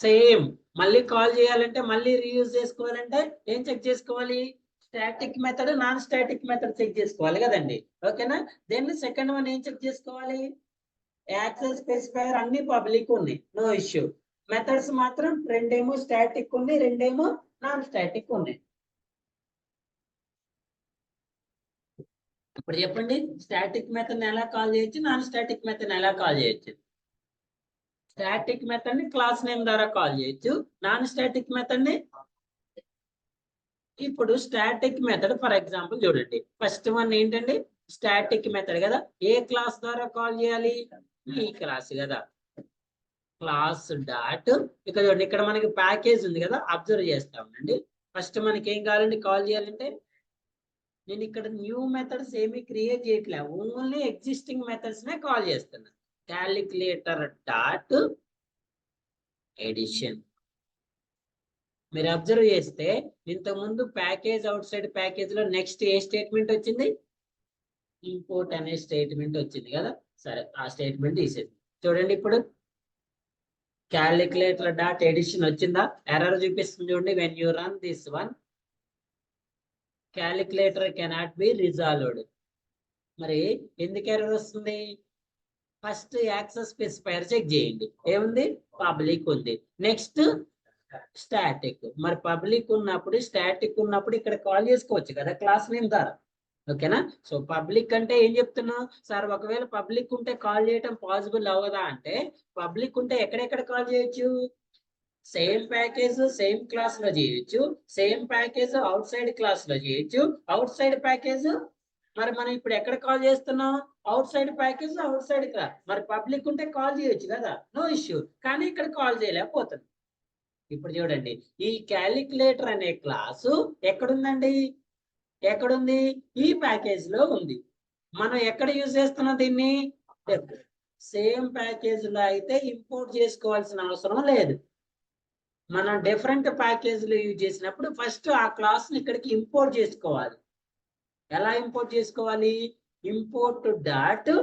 సేమ్ మళ్ళీ కాల్ చేయాలంటే, మళ్ళీ రీయూజ్ చేసుకోవాలంటే ఏం చెక్ చేసుకోవాలి? Static method, non static method check చేసుకోవాలి కదండి. ఓకేనా? దెన్ సెకండ్ వన్ ఏం చెక్ చేసుకోవాలి? యాక్సెస్ స్పెసిఫైయర్ అన్ని పబ్లిక్ ఉన్నాయి, నో ఇష్యూ. మెథడ్స్ మాత్రం రెండేమో స్టాటిక్ ఉన్నాయి, రెండేమో నాన్ స్టాటిక్ ఉన్నాయి. ఇప్పుడు చెప్పండి, స్టాటిక్ మెథడ్ ఎలా కాల్ చేయొచ్చు, నాన్ స్టాటిక్ మెథడ్ ఎలా కాల్ చేయొచ్చు? స్టాటిక్ మెథడ్ ని క్లాస్ నేమ్ ద్వారా కాల్ చేయొచ్చు, నాన్ స్టాటిక్ మెథడ్ ని ఇప్పుడు స్టాటిక్ మెథడ్ ఫర్ ఎగ్జాంపుల్ చూడండి, ఫస్ట్ వన్ ఏంటండి? స్టాటిక్ మెథడ్ కదా. ఏ క్లాస్ ద్వారా కాల్ చేయాలి? ఈ క్లాస్ కదా. క్లాస్ డాట్ ఇక్కడ చూడండి, ఇక్కడ మనకి ప్యాకేజ్ ఉంది కదా, అబ్జర్వ్ చేస్తామండి. ఫస్ట్ మనకి ఏం కావాలండి కాల్ చేయాలంటే? నేను ఇక్కడ న్యూ మెథడ్స్ ఏమి క్రియేట్ చేయట్లే, ఓన్లీ ఎగ్జిస్టింగ్ మెథడ్స్ నే కాల్ చేస్తున్నా. Calculator dot addition. మీరు అబ్జర్వ్ చేస్తే ఇంతకుముందు ప్యాకేజ్ అవుట్ సైడ్ ప్యాకేజ్ లో నెక్స్ట్ ఏ స్టేట్మెంట్ వచ్చింది? ఇంపోర్ట్ అనే స్టేట్మెంట్ వచ్చింది కదా. సరే, ఆ స్టేట్మెంట్ తీసేది. చూడండి ఇప్పుడు క్యాలిక్యులేటర్ డాట్ ఎడిషన్ వచ్చిందా? ఎర్రర్ చూపిస్తుంది చూడండి. When you run this one calculator cannot be resolved. మరి ఎందుకు ఎర్రర్ వస్తుంది? ఫస్ట్ యాక్సెస్ స్పెసిఫైయర్ చెక్ చేయండి, ఏముంది? పబ్లిక్ ఉంది. Next static. మరి పబ్లిక్ ఉన్నప్పుడు, స్టాటిక్ ఉన్నప్పుడు ఇక్కడ కాల్ చేసుకోవచ్చు కదా క్లాస్ నేమ్ ద్వారా. ఓకేనా? సో పబ్లిక్ అంటే ఏం చెప్తున్నా సార్? ఒకవేళ పబ్లిక్ ఉంటే కాల్ చేయటం పాసిబుల్ అవ్వదా అంటే, పబ్లిక్ ఉంటే ఎక్కడెక్కడ కాల్ చేయొచ్చు? సేమ్ ప్యాకేజ్ సేమ్ క్లాస్ లో చేయొచ్చు, same package outside class లో చేయొచ్చు. అవుట్ సైడ్ ప్యాకేజ్ మరి మనం ఇప్పుడు ఎక్కడ కాల్ చేస్తున్నాం? Out side package, outside class. మరి పబ్లిక్ ఉంటే కాల్ చేయొచ్చు కదా, నో ఇష్యూ. కానీ ఇక్కడ కాల్ చేయలేకపోతుంది. ఇప్పుడు చూడండి, ఈ క్యాలిక్యులేటర్ అనే క్లాసు ఎక్కడుందండి? ఎక్కడుంది? ఈ ప్యాకేజ్ లో ఉంది. మనం ఎక్కడ యూజ్ చేస్తున్నాం దీన్ని? సేమ్ ప్యాకేజ్ లో అయితే ఇంపోర్ట్ చేసుకోవాల్సిన అవసరం లేదు. మనం డిఫరెంట్ ప్యాకేజీలు యూజ్ చేసినప్పుడు ఫస్ట్ ఆ క్లాస్ ని ఇక్కడికి ఇంపోర్ట్ చేసుకోవాలి. ఎలా ఇంపోర్ట్ చేసుకోవాలి? Import dot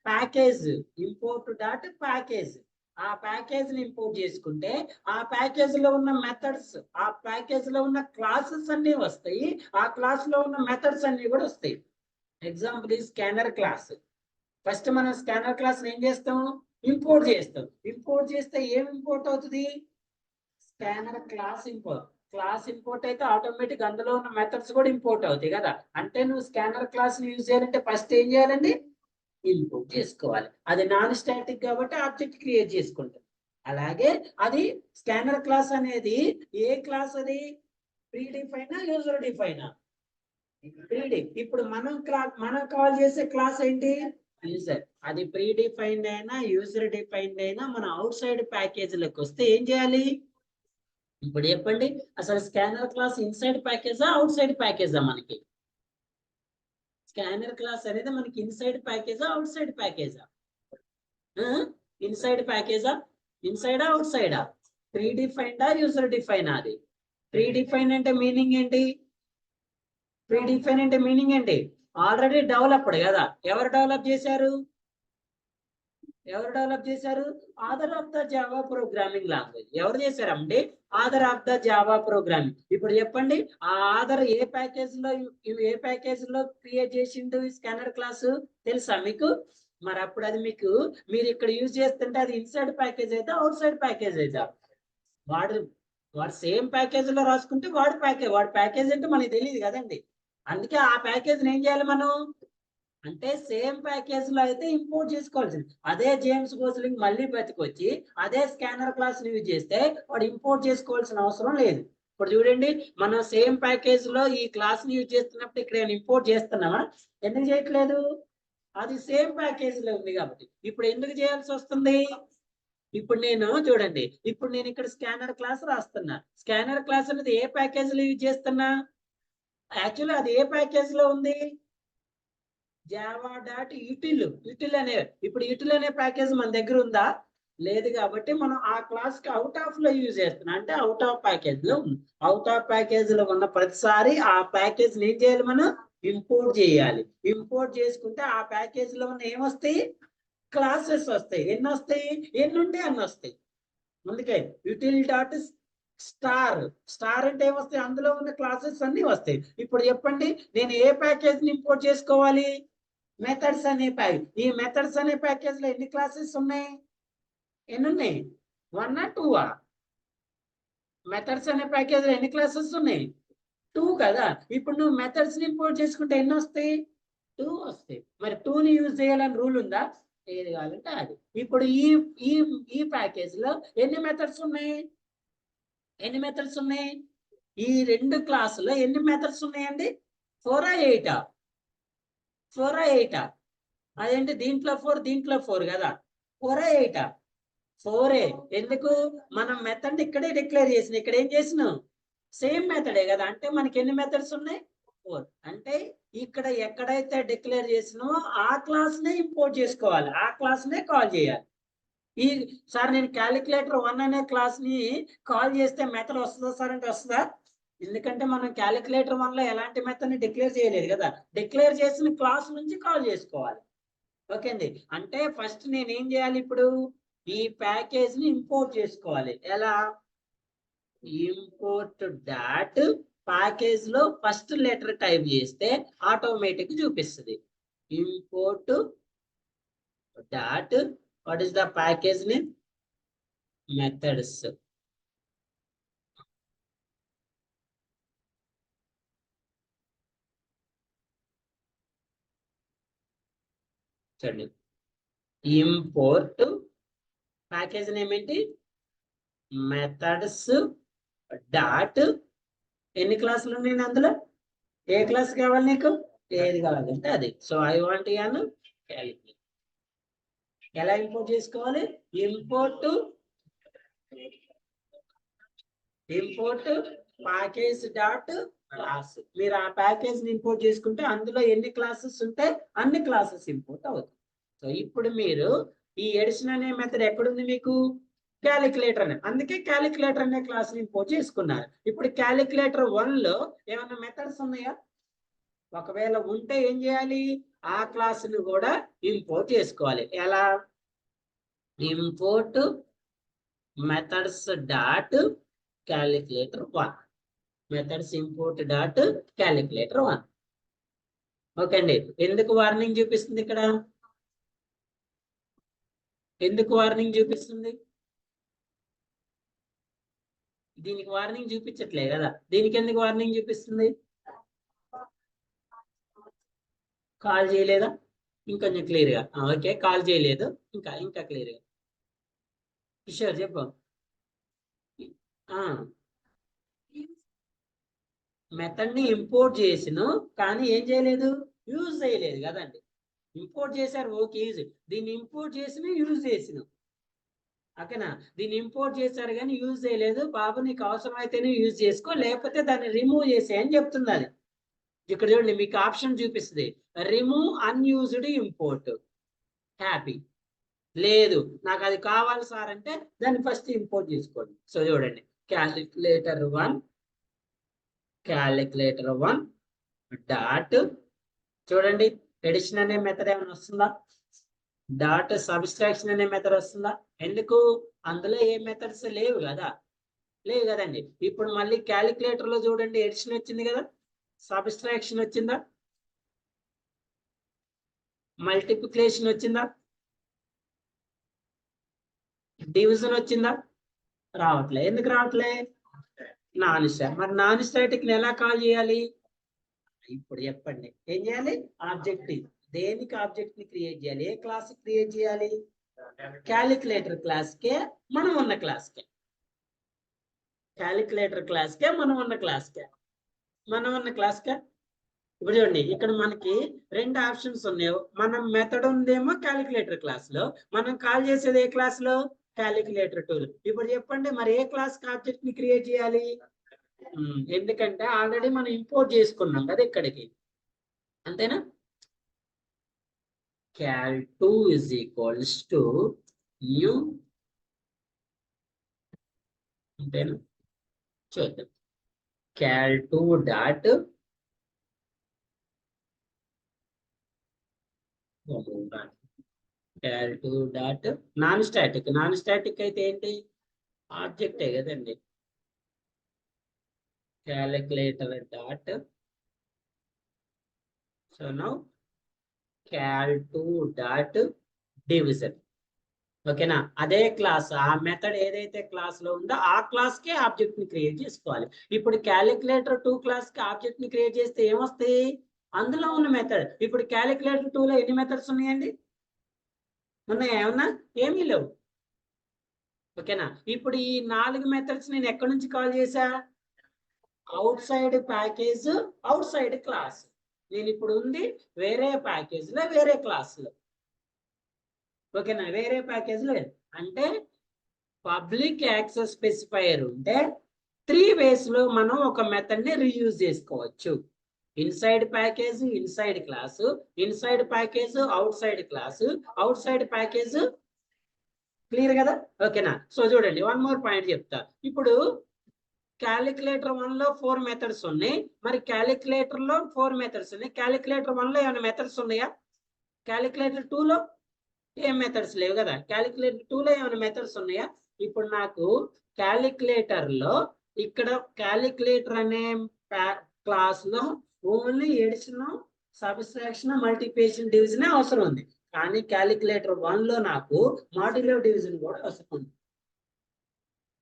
package, import dot package. ఆ ప్యాకేజ్ ని ఇంపోర్ట్ చేసుకుంటే ఆ ప్యాకేజ్ లో ఉన్న మెథడ్స్, ఆ ప్యాకేజ్ లో ఉన్న క్లాసెస్ అన్ని వస్తాయి, ఆ క్లాస్ లో ఉన్న మెథడ్స్ అన్ని కూడా వస్తాయి. ఎగ్జాంపుల్ ఈ స్కానర్ క్లాస్. ఫస్ట్ మనం స్కానర్ క్లాస్ ఏం చేస్తాం? ఇంపోర్ట్ చేస్తాం. ఇంపోర్ట్ చేస్తే ఏం ఇంపోర్ట్ అవుతుంది? Scanner class import. Class import అయితే ఆటోమేటిక్ అందులో ఉన్న మెథడ్స్ కూడా ఇంపోర్ట్ అవుతాయి కదా. అంటే నువ్వు స్కానర్ క్లాస్ ని యూజ్ చేయాలంటే ఫస్ట్ ఏం చేయాలండి? ఇంపోర్ట్ చేసుకోవాలి. అది నాన్ స్టాటిక్ కాబట్టి ఆబ్జెక్ట్ క్రియేట్ చేసుకుంటాం. అలాగే అది స్కానర్ క్లాస్ అనేది ఏ క్లాస్? అది ప్రీ డిఫైనా, యూజర్ డిఫైనా? ఇప్పుడు మనం కాల్ చేసే క్లాస్ ఏంటి? యూజర్. అది ప్రీ డిఫైన్డ్ అయినా, యూజర్ డిఫైన్డ్ అయినా, మన అవుట్ సైడ్ ప్యాకేజీలకు వస్తే ఏం చేయాలి? ఇప్పుడు చెప్పండి, అసలు స్కానర్ క్లాస్ ఇన్సైడ్ ప్యాకేజా, అవుట్ సైడ్ ప్యాకేజా? మనకి స్కానర్ క్లాస్ అనేది మనకి ఇన్సైడ్ ప్యాకేజా, అవుట్ సైడ్ ప్యాకేజా? ఇన్సైడ్ ప్యాకేజా? ఇన్సైడా, అవుట్ సైడా? ప్రీ డిఫైన్డా, యూజర్ డిఫైన్? అది ప్రీ డిఫైన్ అంటే మీనింగ్ ఏంటి? ప్రీ డిఫైన్ అంటే మీనింగ్ ఏంటి? ఆల్రెడీ డెవలప్డ్ కదా. ఎవరు డెవలప్ చేశారు? Author of the Java programming language. ఎవరు చేశారండి? Author of the Java programming. ఇప్పుడు చెప్పండి, ఆ ఆథర్ ఏ ప్యాకేజ్ లో క్రియేట్ చేసిండు ఈ స్కానర్ క్లాస్ తెలుసా మీకు? మరి అప్పుడు అది మీకు, మీరు ఇక్కడ యూజ్ చేస్తుంటే అది ఇన్సైడ్ ప్యాకేజ్ అయితే అవుట్ సైడ్ ప్యాకేజ్ అయితే, వాడు సేమ్ ప్యాకేజ్ లో రాసుకుంటే వాడి ప్యాకేజ్ అంటే మనకి తెలియదు కదండి. అందుకే ఆ ప్యాకేజ్ ఏం చేయాలి మనం అంటే, సేమ్ ప్యాకేజ్ లో అయితే ఇంపోర్ట్ చేసుకోవాల్సింది. అదే జేమ్స్ గోస్లింగ్ మళ్ళీ బతికొచ్చి అదే స్కానర్ క్లాస్ యూజ్ చేస్తే వాడు ఇంపోర్ట్ చేసుకోవాల్సిన అవసరం లేదు. ఇప్పుడు చూడండి, మనం సేమ్ ప్యాకేజ్ లో ఈ క్లాస్ ని యూజ్ చేస్తున్నప్పుడు ఇక్కడ ఇంపోర్ట్ చేస్తున్నామా? ఎందుకు చేయట్లేదు? అది సేమ్ ప్యాకేజ్ లో ఉంది కాబట్టి. ఇప్పుడు ఎందుకు చేయాల్సి వస్తుంది? ఇప్పుడు నేను చూడండి, ఇప్పుడు నేను ఇక్కడ స్కానర్ క్లాస్ రాస్తున్నా. స్కానర్ క్లాస్ అనేది ఏ ప్యాకేజ్ లో యూజ్ చేస్తున్నా? యాక్చువల్లీ అది ఏ ప్యాకేజ్ లో ఉంది? java.util అనే, ఇప్పుడు util అనే ప్యాకేజ్ మన దగ్గర ఉందా? లేదు కాబట్టి మనం ఆ క్లాస్ కి అవుట్ ఆఫ్ లో యూజ్ చేస్తున్నాం. అంటే అవుట్ ఆఫ్ ప్యాకేజ్ లో ఉంది. అవుట్ ఆఫ్ ప్యాకేజ్ లో ఉన్న ప్రతిసారి ఆ ప్యాకేజ్ ఏం చేయాలి? మనం ఇంపోర్ట్ చేయాలి. ఇంపోర్ట్ చేసుకుంటే ఆ ప్యాకేజ్ లో ఉన్న ఏమొస్తాయి? క్లాసెస్ వస్తాయి. ఎన్ని వస్తాయి? ఎన్ని ఉంటే అన్ని వస్తాయి. అందుకే util.star అంటే ఏమొస్తాయి? అందులో ఉన్న క్లాసెస్ అన్ని వస్తాయి. ఇప్పుడు చెప్పండి, నేను ఏ ప్యాకేజ్ ని ఇంపోర్ట్ చేసుకోవాలి? మెథడ్స్ అనే ప్యాకేజ్. ఈ మెథడ్స్ అనే ప్యాకేజ్ లో ఎన్ని క్లాసెస్ ఉన్నాయి? ఎన్ని ఉన్నాయి? 1 ఆ 2 ఆ? మెథడ్స్ అనే ప్యాకేజ్ లో ఎన్ని క్లాసెస్ ఉన్నాయి? 2 కదా. ఇప్పుడు నువ్వు మెథడ్స్ ని ఇంపోర్ట్ చేసుకుంటే ఎన్ని వస్తాయి? 2 వస్తాయి. మరి 2 ని యూజ్ చేయాలని రూల్ ఉందా? ఏది కావాలంటే అది. ఇప్పుడు ఈ ఈ ఈ ప్యాకేజ్ లో ఎన్ని మెథడ్స్ ఉన్నాయి? ఈ రెండు క్లాసులో ఎన్ని మెథడ్స్ ఉన్నాయండి? 4 ఆ 8 ఆ? 4 ఆ 8 ఆ? అదేంటి దీంట్లో 4 దీంట్లో 4 కదా. 4 ఆ 8 ఆ? 4 ఎందుకు? మనం మెథడ్ ఇక్కడే డిక్లేర్ చేసిన, ఇక్కడ ఏం చేసినాం? సేమ్ మెథడే కదా. అంటే మనకి ఎన్ని మెథడ్స్ ఉన్నాయి? 4. అంటే ఇక్కడ ఎక్కడైతే డిక్లేర్ చేసినామో ఆ క్లాస్ నే ఇంపోర్ట్ చేసుకోవాలి, ఆ క్లాస్ నే కాల్ చేయాలి. ఈ సార్ నేను క్యాలిక్యులేటర్ 1 అనే క్లాస్ ని కాల్ చేస్తే మెథడ్ వస్తుందా సార్ అంటే వస్తుందా? ఎందుకంటే మనం క్యాలిక్యులేటర్ 1 లో ఎలాంటి మెథడ్ ని డిక్లేర్ చేయలేదు కదా. డిక్లేర్ చేసిన క్లాస్ నుంచి కాల్ చేసుకోవాలి. ఓకే అండి. అంటే ఫస్ట్ నేను ఏం చేయాలి? ఇప్పుడు ఈ ప్యాకేజ్ ని ఇంపోర్ట్ చేసుకోవాలి. ఎలా? ఇంపోర్ట్ డాట్ ప్యాకేజ్ లో ఫస్ట్ లెటర్ టైప్ చేస్తే ఆటోమేటిక్ చూపిస్తుంది. Import dot what is the package name? Methods. చూడండి, ఇంపోర్ట్ ప్యాకేజ్ నేమ్ ఏంటి? మెథడ్స్ డాట్ ఎన్ని క్లాసులు ఉన్నాయి అందులో? ఏ క్లాస్ కావాలి నీకు? ఏది కావాలంటే అది. So I want an calculator. ఎలా ఇంపోర్ట్ చేసుకోవాలి? Import package dot class. మీరు ఆ ప్యాకేజ్ ని ఇంపోర్ట్ చేసుకుంటే అందులో ఎన్ని క్లాసెస్ ఉంటే అన్ని క్లాసెస్ ఇంపోర్ట్ అవుతాయి. సో ఇప్పుడు మీరు ఈ ఎడిషన్ అనే మెథడ్ ఎక్కడుంది మీకు? క్యాలిక్యులేటర్ అనే, అందుకే క్యాలిక్యులేటర్ అనే క్లాస్ ని ఇంపోర్ట్ చేసుకున్నారు. ఇప్పుడు క్యాలిక్యులేటర్ 1 లో ఏమైనా మెథడ్స్ ఉన్నాయా? ఒకవేళ ఉంటే ఏం చేయాలి? ఆ క్లాస్ ని కూడా ఇంపోర్ట్ చేసుకోవాలి. ఎలా? Import methods dot calculator 1. Methods import dot calculator 1. Okay అండి. ఎందుకు వార్నింగ్ చూపిస్తుంది ఇక్కడ? ఎందుకు వార్నింగ్ చూపిస్తుంది? దీనికి వార్నింగ్ చూపించట్లే కదా. దీనికి ఎందుకు వార్నింగ్ చూపిస్తుంది? కాల్ చేయలేదా? ఇంకొంచెం క్లియర్ గా. ఓకే, కాల్ చేయలేదు. ఇంకా ఇంకా క్లియర్ గా కిషోర్ చెప్పు. మెథడ్ ని ఇంపోర్ట్ చేసిన కానీ ఏం చేయలేదు? యూజ్ చేయలేదు కదండి. ఇంపోర్ట్ చేశారు, ఓకే యూజ్. దీన్ని ఇంపోర్ట్ చేసిన యూజ్ చేసిన, ఓకేనా? దీన్ని ఇంపోర్ట్ చేశారు కానీ యూజ్ చేయలేదు. బాబు నీకు అవసరం అయితేనే యూజ్ చేసుకో, లేకపోతే దాన్ని రిమూవ్ చేసేయని చెప్తుంది అది. ఇక్కడ చూడండి, మీకు ఆప్షన్ చూపిస్తుంది, రిమూవ్ అన్యూజ్డ్ ఇంపోర్ట్. హ్యాపీ. లేదు నాకు అది కావాలి సార్ అంటే దాన్ని ఫస్ట్ ఇంపోర్ట్ చేసుకోండి. సో చూడండి, క్యాలిక్యులేటర్ 1 డాట్ చూడండి, ఎడిషన్ అనే మెథడ్ ఏమైనా వస్తుందా? డాట్ సబ్స్ట్రాక్షన్ అనే మెథడ్ వస్తుందా? ఎందుకు? అందులో ఏ మెథడ్స్ లేవు కదా, లేవు కదండి. ఇప్పుడు మళ్ళీ క్యాలిక్యులేటర్ లో చూడండి, ఎడిషన్ వచ్చింది కదా, సబ్స్ట్రాక్షన్ వచ్చిందా, మల్టిప్లికేషన్ వచ్చిందా, డివిజన్ వచ్చిందా? రావట్లే. ఎందుకు రావట్లే? Non static. మరి నాన్ స్టాటిక్ ని ఎలా కాల్ చేయాలి? ఇప్పుడు చెప్పండి, ఏం చేయాలి? ఆబ్జెక్టివ్. దేనికి ఆబ్జెక్ట్ ని క్రియేట్ చేయాలి? ఏ క్లాస్ క్రియేట్ చేయాలి? క్యాలిక్యులేటర్ క్లాస్ కే, మనం ఉన్న క్లాస్ కే. క్యాలిక్యులేటర్ క్లాస్ కే, మనం ఉన్న క్లాస్ కే. మనం ఉన్న క్లాస్ కే. ఇప్పుడు చూడండి, ఇక్కడ మనకి రెండు ఆప్షన్స్ ఉన్నాయి. మనం మెథడ్ ఉందేమో క్యాలిక్యులేటర్ క్లాస్ లో, మనం కాల్ చేసేది ఏ క్లాస్ లో? Calculator tool. ఇప్పుడు చెప్పండి, మరి ఏ క్లాస్ కి ఆబ్జెక్ట్ ని క్రియేట్ చేయాలి? ఎందుకంటే ఆల్రెడీ మనం ఇంపోర్ట్ చేసుకున్నాం కదా ఇక్కడికి, అంతేనా? cal2 is equals to new, అంతేనా? చూద్దాం. cal2 dot cal2 dot non static. Non static అయితే ఏంటి? ఆబ్జెక్టే కదండి. Calculator dot, so now cal2 dot division. ఓకేనా? అదే క్లాస్, ఆ మెథడ్ ఏదైతే క్లాస్ లో ఉందో ఆ క్లాస్ కి ఆబ్జెక్ట్ ని క్రియేట్ చేసుకోవాలి. ఇప్పుడు క్యాలిక్యులేటర్ 2 క్లాస్ కి ఆబ్జెక్ట్ ని క్రియేట్ చేస్తే ఏమొస్తాయి? అందులో ఉన్న మెథడ్. ఇప్పుడు క్యాలిక్యులేటర్ 2 లో ఎన్ని మెథడ్స్ ఉన్నాయండి? ఉన్నాయా ఏమన్నా? ఏమీ లేవు. ఓకేనా? ఇప్పుడు ఈ 4 మెథడ్స్ నేను ఎక్కడి నుంచి కాల్ చేశా? Out side package, outside class. నేను ఇప్పుడు ఉంది వేరే ప్యాకేజ్ లో, వేరే క్లాస్ లో. ఓకేనా? వేరే ప్యాకేజ్ లో. అంటే పబ్లిక్ యాక్సెస్ స్పెసిఫైయర్ ఉంటే 3 వేస్ లో మనం ఒక మెథడ్ ని రీయూజ్ చేసుకోవచ్చు. Inside package, inside class, inside package, outside class, outside package. Clear కదా? ఓకేనా? సో చూడండి, వన్ మోర్ పాయింట్ చెప్తా. ఇప్పుడు క్యాలిక్యులేటర్ 1 లో 4 మెథడ్స్ ఉన్నాయి, మరి క్యాలిక్యులేటర్ లో 4 మెథడ్స్ ఉన్నాయి. క్యాలిక్యులేటర్ 1 లో ఏమైనా మెథడ్స్ ఉన్నాయా? క్యాలిక్యులేటర్ 2 లో ఏం మెథడ్స్ లేవు కదా. క్యాలిక్యులేటర్ 2 లో ఏమైనా మెథడ్స్ ఉన్నాయా? ఇప్పుడు నాకు క్యాలిక్యులేటర్ లో ఇక్కడ క్యాలిక్యులేటర్ అనే క్లాస్ లో only addition, subtraction, multiplication, division అవసరం ఉంది. కానీ క్యాలిక్యులేటర్ 1 లో నాకు మాడ్యులో డివిజన్ కూడా అవసరం ఉంది.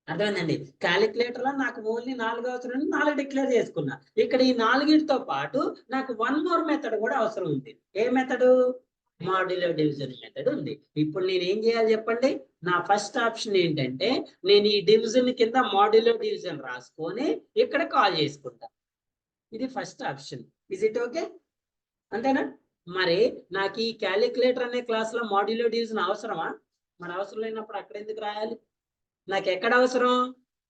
అర్థమైందండి? క్యాలిక్యులేటర్ లో నాకు ఓన్లీ 4 అవసరం ఉంది, 4 డిక్లేర్ చేసుకున్నా. ఇక్కడ ఈ 4తో పాటు నాకు 1 మోర్ మెథడ్ కూడా అవసరం ఉంది. ఏ మెథడ్? మాడ్యులో డివిజన్ మెథడ్ ఉంది. ఇప్పుడు నేను ఏం చేయాలి చెప్పండి? నా ఫస్ట్ ఆప్షన్ ఏంటంటే, నేను ఈ డివిజన్ కింద మాడ్యులో డివిజన్ రాసుకొని ఇక్కడ కాల్ చేసుకుంటా. ఇది first option. Is it okay? అంతేనా? మరి నాకు ఈ క్యాలిక్యులేటర్ అనే క్లాస్ లో మాడ్యులో డివిజన్ అవసరమా? మరి అవసరం లేనప్పుడు అక్కడ ఎందుకు రాయాలి? నాకు ఎక్కడ అవసరం?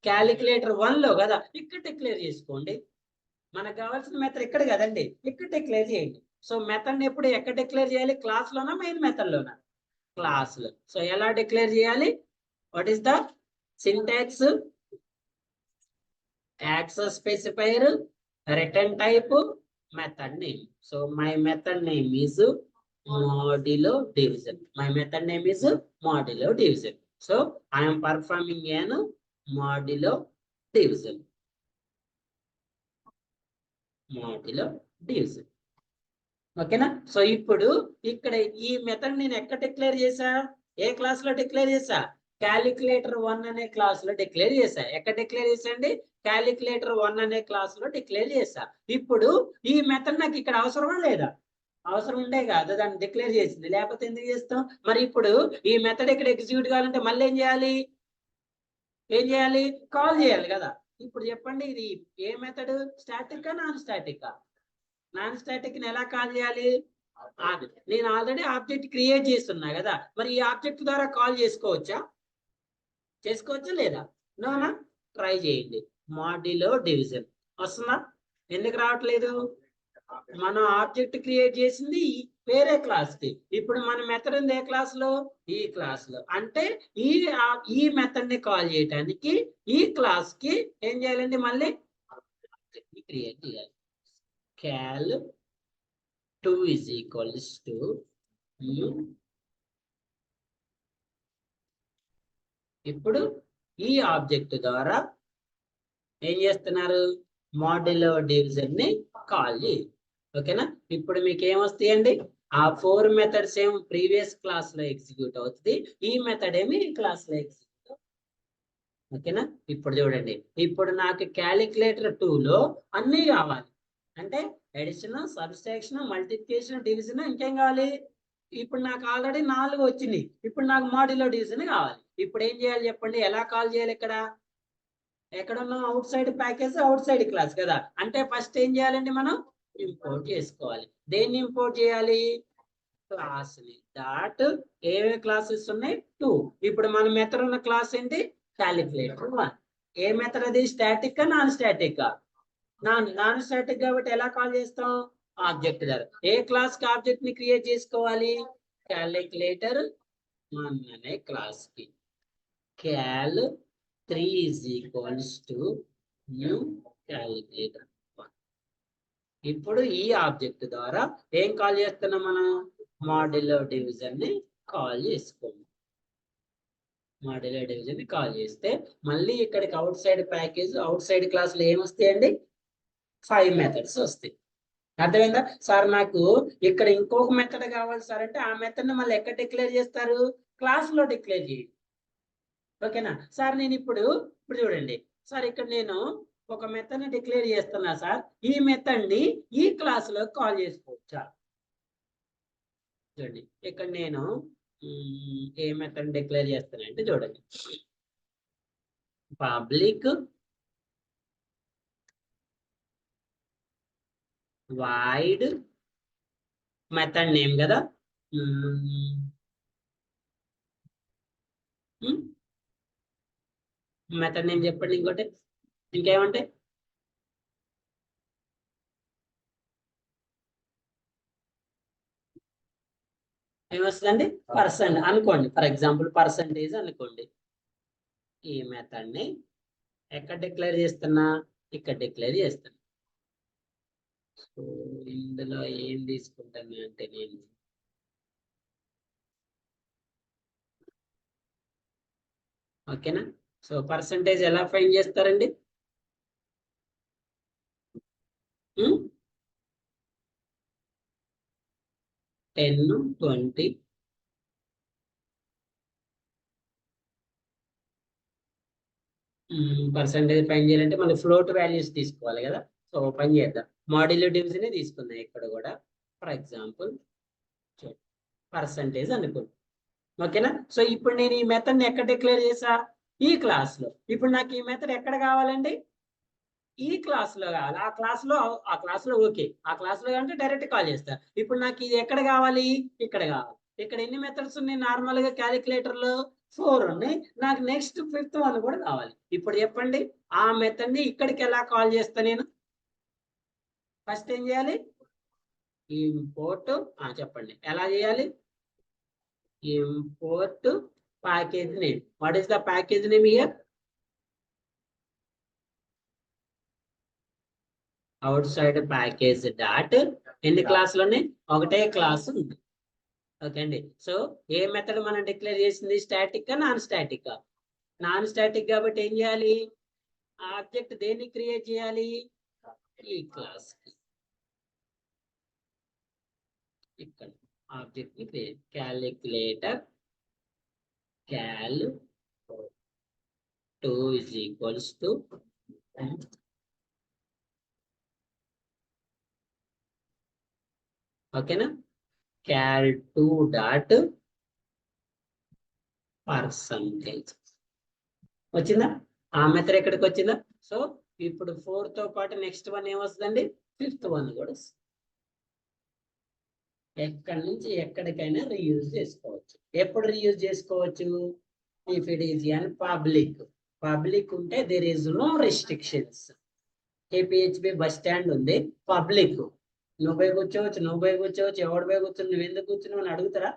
క్యాలిక్యులేటర్ 1 లో కదా, ఇక్కడ డిక్లేర్ చేసుకోండి. మనకు కావాల్సిన మెథడ్ ఇక్కడ కదండి, ఇక్కడ డిక్లేర్ చేయండి. సో మెథడ్ ఎప్పుడు ఎక్కడ డిక్లేర్ చేయాలి? క్లాస్ లోనా, మెయిన్ మెథడ్ లోనా? క్లాస్ లో. సో ఎలా డిక్లేర్ చేయాలి? What is the syntax? Access specifier, return type, method name. So my method name is modulo division. My method name is modulo division. So I am performing an modulo division. Modulo division. ఓకేనా? So ఇప్పుడు ఇక్కడ ఈ method నేను ఎక్కడ declare చేశా? ఏ class లో declare చేశా? Calculator 1 అనే క్లాస్ లో డిక్లేర్ చేశా. ఎక్కడ డిక్లేర్ చేశాండి? క్యాలిక్యులేటర్ 1 అనే క్లాస్ లో డిక్లేర్ చేశా. ఇప్పుడు ఈ మెథడ్ నాకు ఇక్కడ అవసరమా లేదా? అవసరం ఉండే కాదు దాన్ని డిక్లేర్ చేసింది, లేకపోతే ఎందుకు చేస్తాం? మరి ఇప్పుడు ఈ మెథడ్ ఇక్కడ ఎగ్జిక్యూట్ కావాలంటే మళ్ళీ ఏం చేయాలి? ఏం చేయాలి? కాల్ చేయాలి కదా. ఇప్పుడు చెప్పండి, ఇది ఏ method? Static, non static? Non static ని ఎలా కాల్ చేయాలి? నేను ఆల్రెడీ ఆబ్జెక్ట్ క్రియేట్ చేస్తున్నా కదా, మరి ఈ ఆబ్జెక్ట్ ద్వారా కాల్ చేసుకోవచ్చా? చేసుకోవచ్చా లేదా? నోనా? ట్రై చేయండి. మాడ్యులో డివిజన్ వస్తుందా? ఎందుకు రావట్లేదు? మనం ఆబ్జెక్ట్ క్రియేట్ చేసింది వేరే క్లాస్ కి. ఇప్పుడు మన మెథడ్ ఉంది ఏ క్లాస్ లో? ఈ క్లాస్ లో. అంటే ఈ మెథడ్ ని కాల్ చేయడానికి ఈ క్లాస్ కి ఏం చేయాలండి? మళ్ళీ ఆబ్జెక్ట్ ని క్రియేట్ చేయాలి. క్యాల్ 2 is equals to mu. ఇప్పుడు ఈ ఆబ్జెక్ట్ ద్వారా ఏం చేస్తున్నారు, మాడ్యులో డివిజన్ ని కాల్ చేయాలి. ఓకేనా, ఇప్పుడు మీకు ఏమొస్తాయండి, ఆ 4 మెథడ్స్ ఏమో ప్రీవియస్ క్లాస్ లో ఎగ్జిక్యూట్ అవుతుంది, ఈ మెథడ్ ఏమి ఈ క్లాస్ లో ఎగ్జిక్యూట్ అవుతుంది. ఓకేనా, ఇప్పుడు చూడండి, ఇప్పుడు నాకు క్యాలిక్యులేటర్ 2 లో అన్ని కావాలి, అంటే ఎడిషన్, సబ్స్ట్రాక్షన్, మల్టిప్లికేషన్, డివిజన్, ఇంకేం కావాలి, ఇప్పుడు నాకు ఆల్రెడీ 4 వచ్చినాయి, ఇప్పుడు నాకు మాడ్యులో డివిజన్ కావాలి. ఇప్పుడు ఏం చేయాలి చెప్పండి, ఎలా కాల్ చేయాలి, ఎక్కడ ఉన్నాం, out side package, outside class కదా, అంటే ఫస్ట్ ఏం చేయాలండి, మనం ఇంపోర్ట్ చేసుకోవాలి. దేన్ని ఇంపోర్ట్ చేయాలి, క్లాస్ ని. డాట్ ఏ క్లాసెస్ ఉన్నాయి, 2. ఇప్పుడు మన మెథడ్ ఉన్న క్లాస్ ఏంటి, క్యాలిక్యులేటర్ 1. ఏ మెథడ్ అది, static non static, non static కాబట్టి ఎలా కాల్ చేస్తాం, ఆబ్జెక్ట్ ద్వారా. ఏ క్లాస్ కి ఆబ్జెక్ట్ ని క్రియేట్ చేసుకోవాలి, క్యాలిక్యులేటర్ 1 అనే క్లాస్ కి cal 3 is equals to new calculator 1. ఇప్పుడు ఈ ఆబ్జెక్ట్ ద్వారా ఏం కాల్ చేస్తున్నాం, మనం మాడ్యులో డివిజన్ ని కాల్ చేసుకోండి. మాడ్యులో డివిజన్ ని కాల్ చేస్తే మళ్ళీ ఇక్కడికి out side package, outside class లో ఏమొస్తాయండి, 5 మెథడ్స్ వస్తాయి. అర్థమైందా సార్, నాకు ఇక్కడ ఇంకొక మెథడ్ కావాలి సార్ అంటే ఆ మెథడ్ ని మళ్ళీ ఎక్కడ డిక్లేర్ చేస్తారు, క్లాస్ లో డిక్లేర్ చేయండి. ఓకేనా సార్, నేను ఇప్పుడు చూడండి సార్, ఇక్కడ నేను ఒక మెథడ్ ని డిక్లేర్ చేస్తున్నా సార్, ఈ మెథడ్ ని ఈ క్లాస్ లో కాల్ చేసుకోవచ్చా, చూడండి ఇక్కడ నేను ఏ మెథడ్ డిక్లేర్ చేస్తాను అంటే చూడండి, పబ్లిక్ వైడ్ మెథడ్ నేమ్ కదా, మెథడ్ నేమ్ చెప్పండి, ఇంకోటి ఇంకేమంటే, ఏమొస్తుందండి, పర్సెంట్ అనుకోండి, ఫర్ ఎగ్జాంపుల్ పర్సంటేజ్ అనుకోండి. ఈ మెథడ్ ని ఎక్కడ డిక్లేర్ చేస్తున్నా, ఇక్కడ డిక్లేర్ చేస్తున్నా. సో ఇందులో ఏం తీసుకుంటాను అంటే నేను ఓకేనా, సో పర్సంటేజ్ ఎలా ఫైండ్ చేస్తారండి, 10, 20, పర్సంటేజ్ ఫైండ్ చేయాలంటే మళ్ళీ ఫ్లోట్ వాల్యూస్ తీసుకోవాలి కదా. సో ఓపెన్ చేద్దాం, మాడ్యులో డివిజన్ తీసుకుందాం ఇక్కడ కూడా, ఫర్ ఎగ్జాంపుల్ పర్సంటేజ్ అనుకుందాం. ఓకేనా, సో ఇప్పుడు నేను ఈ మెథడ్ ని ఎక్కడ డిక్లేర్ చేసా, ఈ క్లాస్ లో. ఇప్పుడు నాకు ఈ మెథడ్ ఎక్కడ కావాలండి, ఈ క్లాస్ లో కావాలి, ఆ క్లాస్ లో ఓకే, ఆ క్లాస్ లో అంటే డైరెక్ట్ కాల్ చేస్తా. ఇప్పుడు నాకు ఇది ఎక్కడ కావాలి, ఇక్కడ కావాలి. ఇక్కడ ఎన్ని మెథడ్స్ ఉన్నాయి, నార్మల్ గా క్యాలిక్యులేటర్ లో 4 ఉన్నాయి, నాకు నెక్స్ట్ 5th వన్ కూడా కావాలి. ఇప్పుడు చెప్పండి, ఆ మెథడ్ ని ఇక్కడికి ఎలా కాల్ చేస్తా నేను, ఫస్ట్ ఏం చేయాలి, ఇంపోర్ట్, చెప్పండి ఎలా చేయాలి, import package name. What is the package name here, out side package dot, ఎన్ని క్లాసులోనే, ఒకటే క్లాస్ ఉంది. ఓకే అండి, సో ఏ మెథడ్ మనం డిక్లేర్ చేసింది, static non static, non static కాబట్టి ఏం చేయాలి, ఆబ్జెక్ట్ దేన్ని క్రియేట్ చేయాలి, ఈ క్లాస్ కి. ఇక్కడ ఆబ్జెక్ట్ ని create, calculator cal 2 is equals to ఓకేనా, cal 2 డాట్ పర్సంటేజ్ వచ్చిందా, ఆ మెథడ్ ఎక్కడికి వచ్చిందా. సో ఇప్పుడు 4 తో పాటు నెక్స్ట్ వన్ ఏమొస్తుందండి, 5th వన్ కూడా వస్తుంది. ఎక్కడి నుంచి ఎక్కడికైనా రీయూజ్ చేసుకోవచ్చు. ఎప్పుడు రీయూజ్ చేసుకోవచ్చు, if it is an public ఉంటే there is no restrictions. KPHB bus stand ఉంది, పబ్లిక్, నువ్వు పోయి కూర్చోవచ్చు, ఎవడు పోయి కూర్చొని నువ్వు ఎందుకు కూర్చున్నావు అని అడుగుతారా,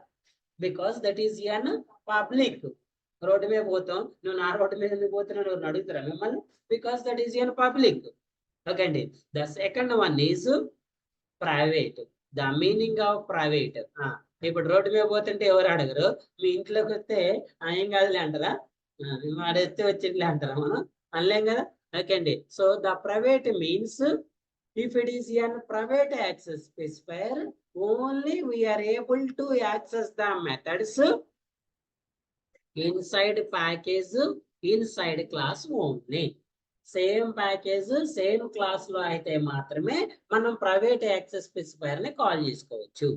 because that is an public. Road మీద పోతాం, నువ్వు నా రోడ్డు మీద ఎందుకు పోతున్నావు అని అడుగుతారా మిమ్మల్ని, because that is an public. Okay అండి, the second one is private. The meaning of private. ఇప్పుడు రోడ్డు మీద పోతుంటే ఎవరు అడగరు, మీ ఇంట్లోకి వస్తే ఏం కాదులే అంటారా, వాడెత్తే వచ్చిందిలే అంటారా మనం, అనలేం కదా. ఓకే అండి. So the private means if it is an private access specifier, only we are able to access the methods inside package, inside class only. Same package same class లో అయితే మాత్రమే మనం ప్రైవేట్ యాక్సెస్ స్పెసిఫైయర్ ని call చేసుకోవచ్చు.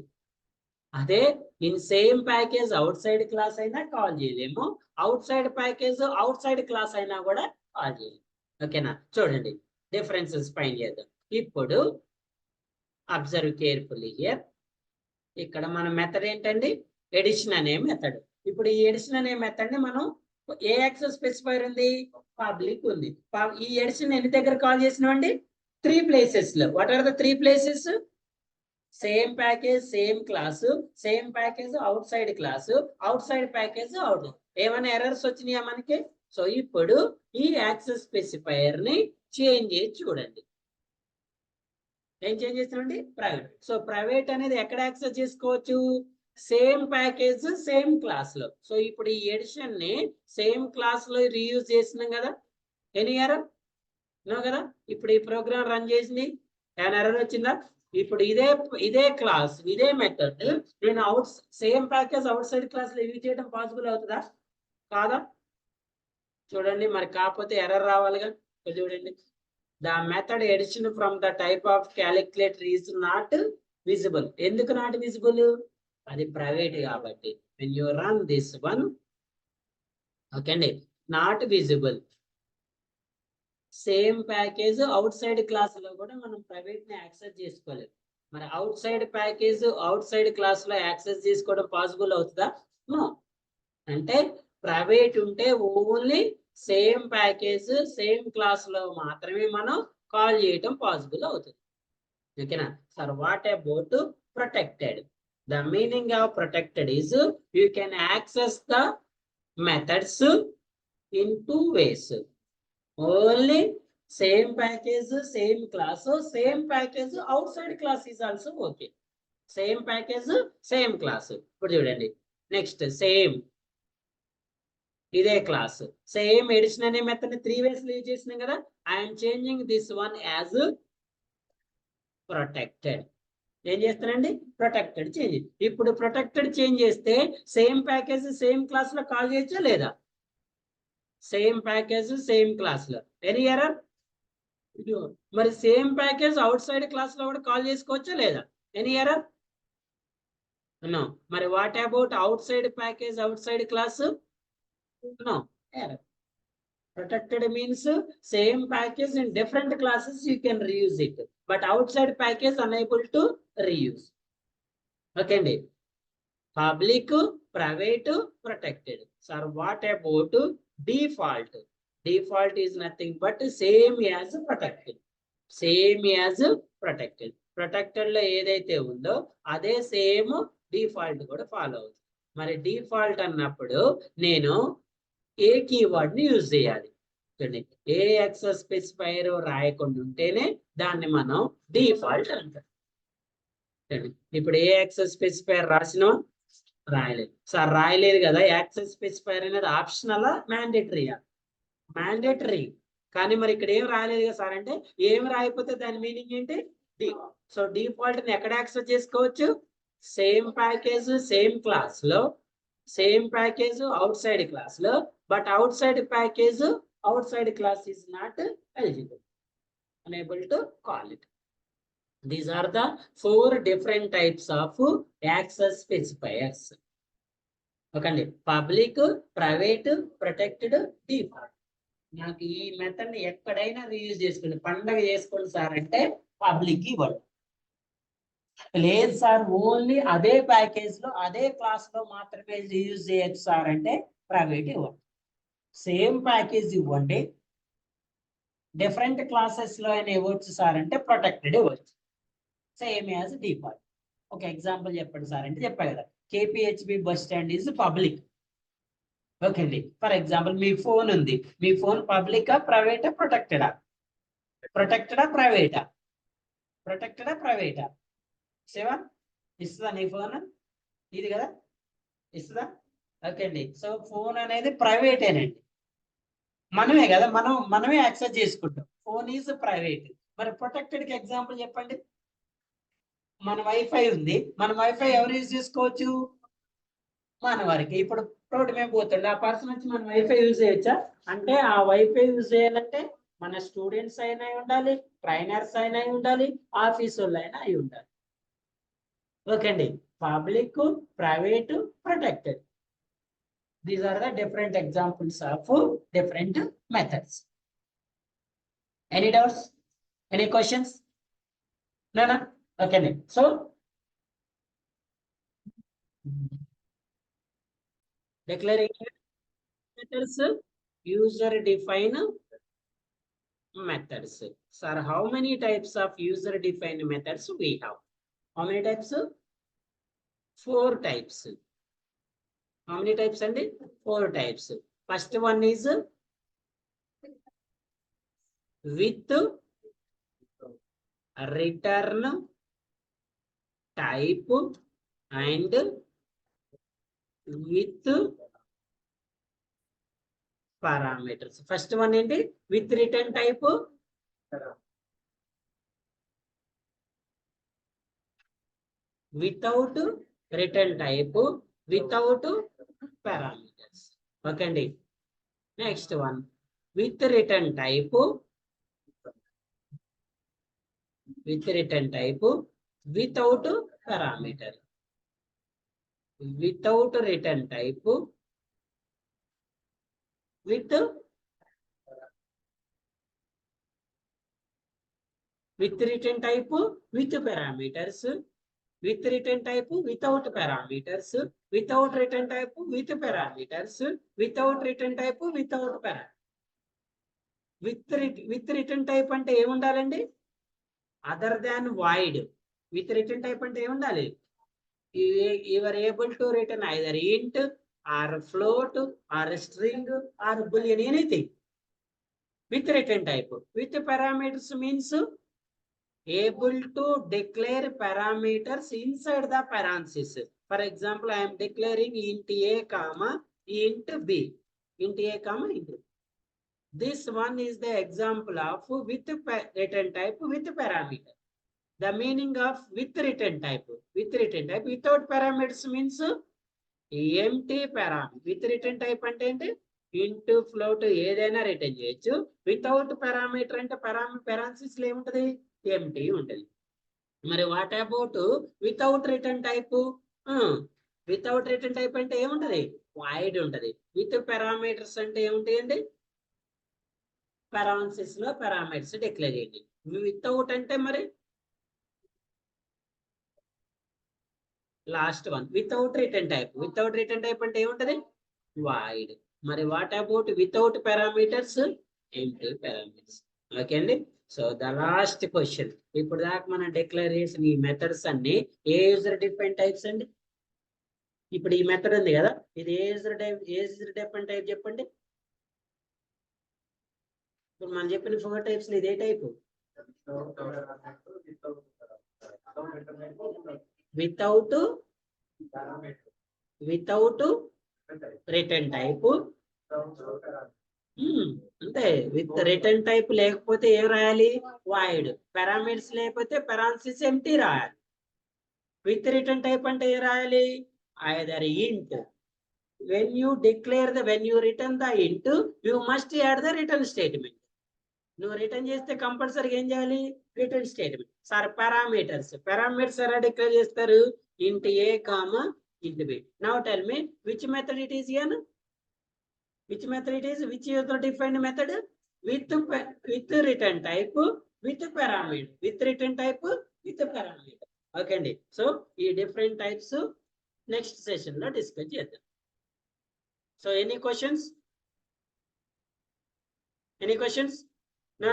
అదే in same package outside class అయినా call చేయలేము, out side package outside class అయినా కూడా కాల్ చేయలేము. ఓకేనా, చూడండి డిఫరెన్సెస్ ఫైండ్ చేద్దాం. ఇప్పుడు అబ్జర్వ్ కేర్ఫుల్లీ హియర్. ఇక్కడ మన మెథడ్ ఏంటండి, ఎడిషన్ అనే మెథడ్. ఇప్పుడు ఈ ఎడిషన్ అనే మెథడ్ ని మనం ఏ యాక్సెస్ స్పెసిఫైర్ ఉంది, పబ్లిక్ ఉంది. ఈ ఎడిషన్ ఎన్ని దగ్గర కాల్ చేసినామండి, 3 ప్లేసెస్ లో. What are the 3 places? Same package same class, same package outside class, outside package out. ఏమైనా ఎర్రర్స్ వచ్చినాయా మనకి? సో ఇప్పుడు ఈ యాక్సెస్ స్పెసిఫైయర్ ని చేంజ్ చేసి చూడండి. ఏం చేంజ్ చేస్తామండి, ప్రైవేట్. సో ప్రైవేట్ అనేది ఎక్కడ యాక్సెస్ చేసుకోవచ్చు, సేమ్ ప్యాకేజ్ సేమ్ క్లాస్ లో. సో ఇప్పుడు ఈ ఎడిషన్ ని సేమ్ క్లాస్ లో రీయూజ్ చేసినాం కదా, ఎనీ ఎర్రర్? నో కదా. ఇప్పుడు ఈ ప్రోగ్రామ్ రన్ చేసింది, ఏమైనా ఎర్రర్ వచ్చిందా? ఇప్పుడు ఇదే క్లాస్ ఇదే మెథడ్ నేను same package outside class లో యూజ్ చేయడం పాసిబుల్ అవుతుందా, కాదా? చూడండి, మరి కాకపోతే ఎర్రర్ రావాలిగా. చూడండి, the method addition from the type of calculator is not visible. ఎందుకు నాట్ విజిబుల్? అది ప్రైవేట్ కాబట్టి. when you run this one, okay అండి, not visible. Same package outside class లో కూడా మనం ప్రైవేట్ ని యాక్సెస్ చేసుకోలేదు. మరి outside package outside class లో యాక్సెస్ చేసుకోవడం పాసిబుల్ అవుతుందా? నో. అంటే ప్రైవేట్ ఉంటే only same package same class లో మాత్రమే మనం కాల్ చేయటం పాసిబుల్ అవుతుంది. ఓకేనా sir? What about protected? The meaning of protected is you can access the methods in 2 ways. Only same package same class, same package outside class is also okay. Same package same class. ఇప్పుడు చూడండి next, same ఇదే class same edition అనే method 3 ways use చేసినాం కదా. I'm changing this one as protected. ఏం చేస్తానండి, protected change. ఇప్పుడు protected change చేస్తే సేమ్ ప్యాకేజ్ సేమ్ క్లాస్ లో కాల్ చేయొచ్చా లేదా? సేమ్ ప్యాకేజ్ సేమ్ క్లాస్ లో, ఎనీ ఎర్రర్? మరి same package outside class లో కూడా కాల్ చేసుకోవచ్చా లేదా? Any error? నో. మరి what about out side package outside class? No error. Protected means same package in different classes you can reuse it, but outside package unable to reuse. Okay అండి, public, private, protected. Sir, what about default? Default is nothing but same as protected. Same as protected. Protected లో ఏదైతే ఉందో అదే same default కూడా follow అవుతుంది. మరి default అన్నప్పుడు నేను ఏ కీవర్డ్ ని యూజ్ చేయాలి? చూడండి, ఏ యాక్సెస్ స్పెసిఫైయర్ రాయకుండా ఉంటేనే దాన్ని మనం డిఫాల్ట్ అంటాం. ఇప్పుడు ఏ యాక్సెస్ స్పెసిఫైయర్ రాసినా రాయలేదు. సార్ రాయలేదు కదా, యాక్సెస్ స్పెసిఫైయర్ అనేది ఆప్షనల్ మ్యాండేటరీయా? మ్యాండేటరీ. కానీ మరి ఇక్కడ ఏం రాయలేదు కదా సార్ అంటే, ఏం రాయకపోతే దాని మీనింగ్ ఏంటి, డిఫాల్ట్. సో డిఫాల్ట్ ని ఎక్కడ యాక్సెస్ చేసుకోవచ్చు? సేమ్ ప్యాకేజ్ సేమ్ క్లాస్ లో, same package outside class లో, but outside package outside class is not eligible, unable to call it. These are the 4 different types of access specifiers. Okay, public, private, protected, default. నాకు ఈ method ని ఎక్కడైనా reuse చేసుకోండి. పండగ చేసుకోండి sir అంటే public ఇవ్వండి. లేదు సార్ ఓన్లీ అదే ప్యాకేజ్ లో అదే క్లాస్ లో మాత్రమే రీయూజ్ చేయొచ్చు సార్ అంటే ప్రైవేట్ ఇవ్వండి. సేమ్ ప్యాకేజ్ ఇవ్వండి, డిఫరెంట్ క్లాసెస్ లో అయినా ఇవ్వచ్చు సార్ అంటే ప్రొటెక్టెడ్ ఇవ్వచ్చు, సేమ్ యాజ్ డిఫాల్ట్. ఒక ఎగ్జాంపుల్ చెప్పండి సార్ అంటే చెప్పా కదా, KPHB bus stand is public. Okay అండి, ఫర్ ఎగ్జాంపుల్ మీ ఫోన్ ఉంది, మీ ఫోన్ పబ్లికా ప్రైవేటా ప్రొటెక్టెడా? ప్రొటెక్టెడా ప్రైవేటా? ప్రొటెక్టెడా ప్రైవేటా? శివన్ ఇస్తుందా నీ ఫోన్ ఇది కదా ఇస్తుందా ఓకే అండి సో ఫోన్ అనేది ప్రైవేటేనండి మనమే కదా మనమే యాక్సెస్ చేసుకుంటాం ఫోన్ ఈజ్ ప్రైవేట్ మరి ప్రొటెక్టెడ్ కి ఎగ్జాంపుల్ చెప్పండి మన వైఫై ఉంది మన వైఫై ఎవరు యూజ్ చేసుకోవచ్చు మన వారికి ఇప్పుడు రోడ్డు మేము పోతుండే ఆ పర్సన్ వచ్చి మన వైఫై యూజ్ చేయొచ్చా అంటే ఆ వైఫై యూజ్ చేయాలంటే మన స్టూడెంట్స్ అయినా ఉండాలి ట్రైనర్స్ అయినా ఉండాలి ఆఫీస్ వాళ్ళు అయినా అయి ఉండాలి ఓకే అండి public private protected these are the different examples of different methods any doubts any questions no okay so declaring methods user define methods sir how many types of user defined methods we have how many types 4 types how many types and 4 types first one is with return type and with parameters first one ఏంటి with return type without return type without parameters okay అండి next one with return type without parameter without return type with return type with parameters with return type without parameters without return type with parameters without return type without parameters with return type అంటే ఏం ఉండాలండి other than void with return type అంటే ఏం ఉండాలి you are able to return either int or float or string or boolean anything with return type with parameters means able to declare parameters inside the parenthesis for example I am declaring int a comma int b int a comma int b. This one is the example of with return type with parameter the meaning of with return type without parameters means empty parameter with return type అంటే ఏంటి int float ఏదైనా return చేయొచ్చు without parameter అంటే parenthesis లో ఏముంటది empty ఉంటది మరి what about without return type without return type అంటే ఏముంటది void ఉంటది విత్ పారామీటర్స్ అంటే ఏముంటాయండి parenthesis లో పారామీటర్స్ డిక్లేర్ చేయండి వితౌట్ అంటే మరి last one without return type అంటే ఏముంటది void మరి what about without parameters empty parameters okay అండి సో ద లాస్ట్ క్వశ్చన్ ఇప్పుడు దాకా మనం డిక్లేర్ చేసిన ఈ మెథడ్స్ అన్ని ఏ యూజర్ డిఫైన్ టైప్స్ అండి ఇప్పుడు ఈ మెథడ్ ఉంది కదా ఇది ఏ యూజర్ డిఫైన్ టైప్ చెప్పండి ఇప్పుడు మనం చెప్పిన 4 టైప్స్ లో ఇదే టైప్ వితౌట్ రిటర్న్ టైప్ అంతే విత్ రిటర్న్ టైప్ లేకపోతే ఏం రాయాలి void పారామీటర్స్ లేకపోతే parenthesis empty రాయాలి విత్ రిటర్న్ టైప్ అంటే ఏం రాయాలి either int when you return the int you must add the return statement నువ్వు రిటర్న్ చేస్తే కంపల్సరీగా ఏం చేయాలి రిటర్న్ స్టేట్మెంట్ సార్ పారామీటర్స్ ఎలా డిక్లేర్ చేస్తారు int a comma int b now tell me which method it is here which user defined method with return type with parameter with return type with parameter okay అండి so ఈ different types next session లో discuss చేద్దాం so any questions no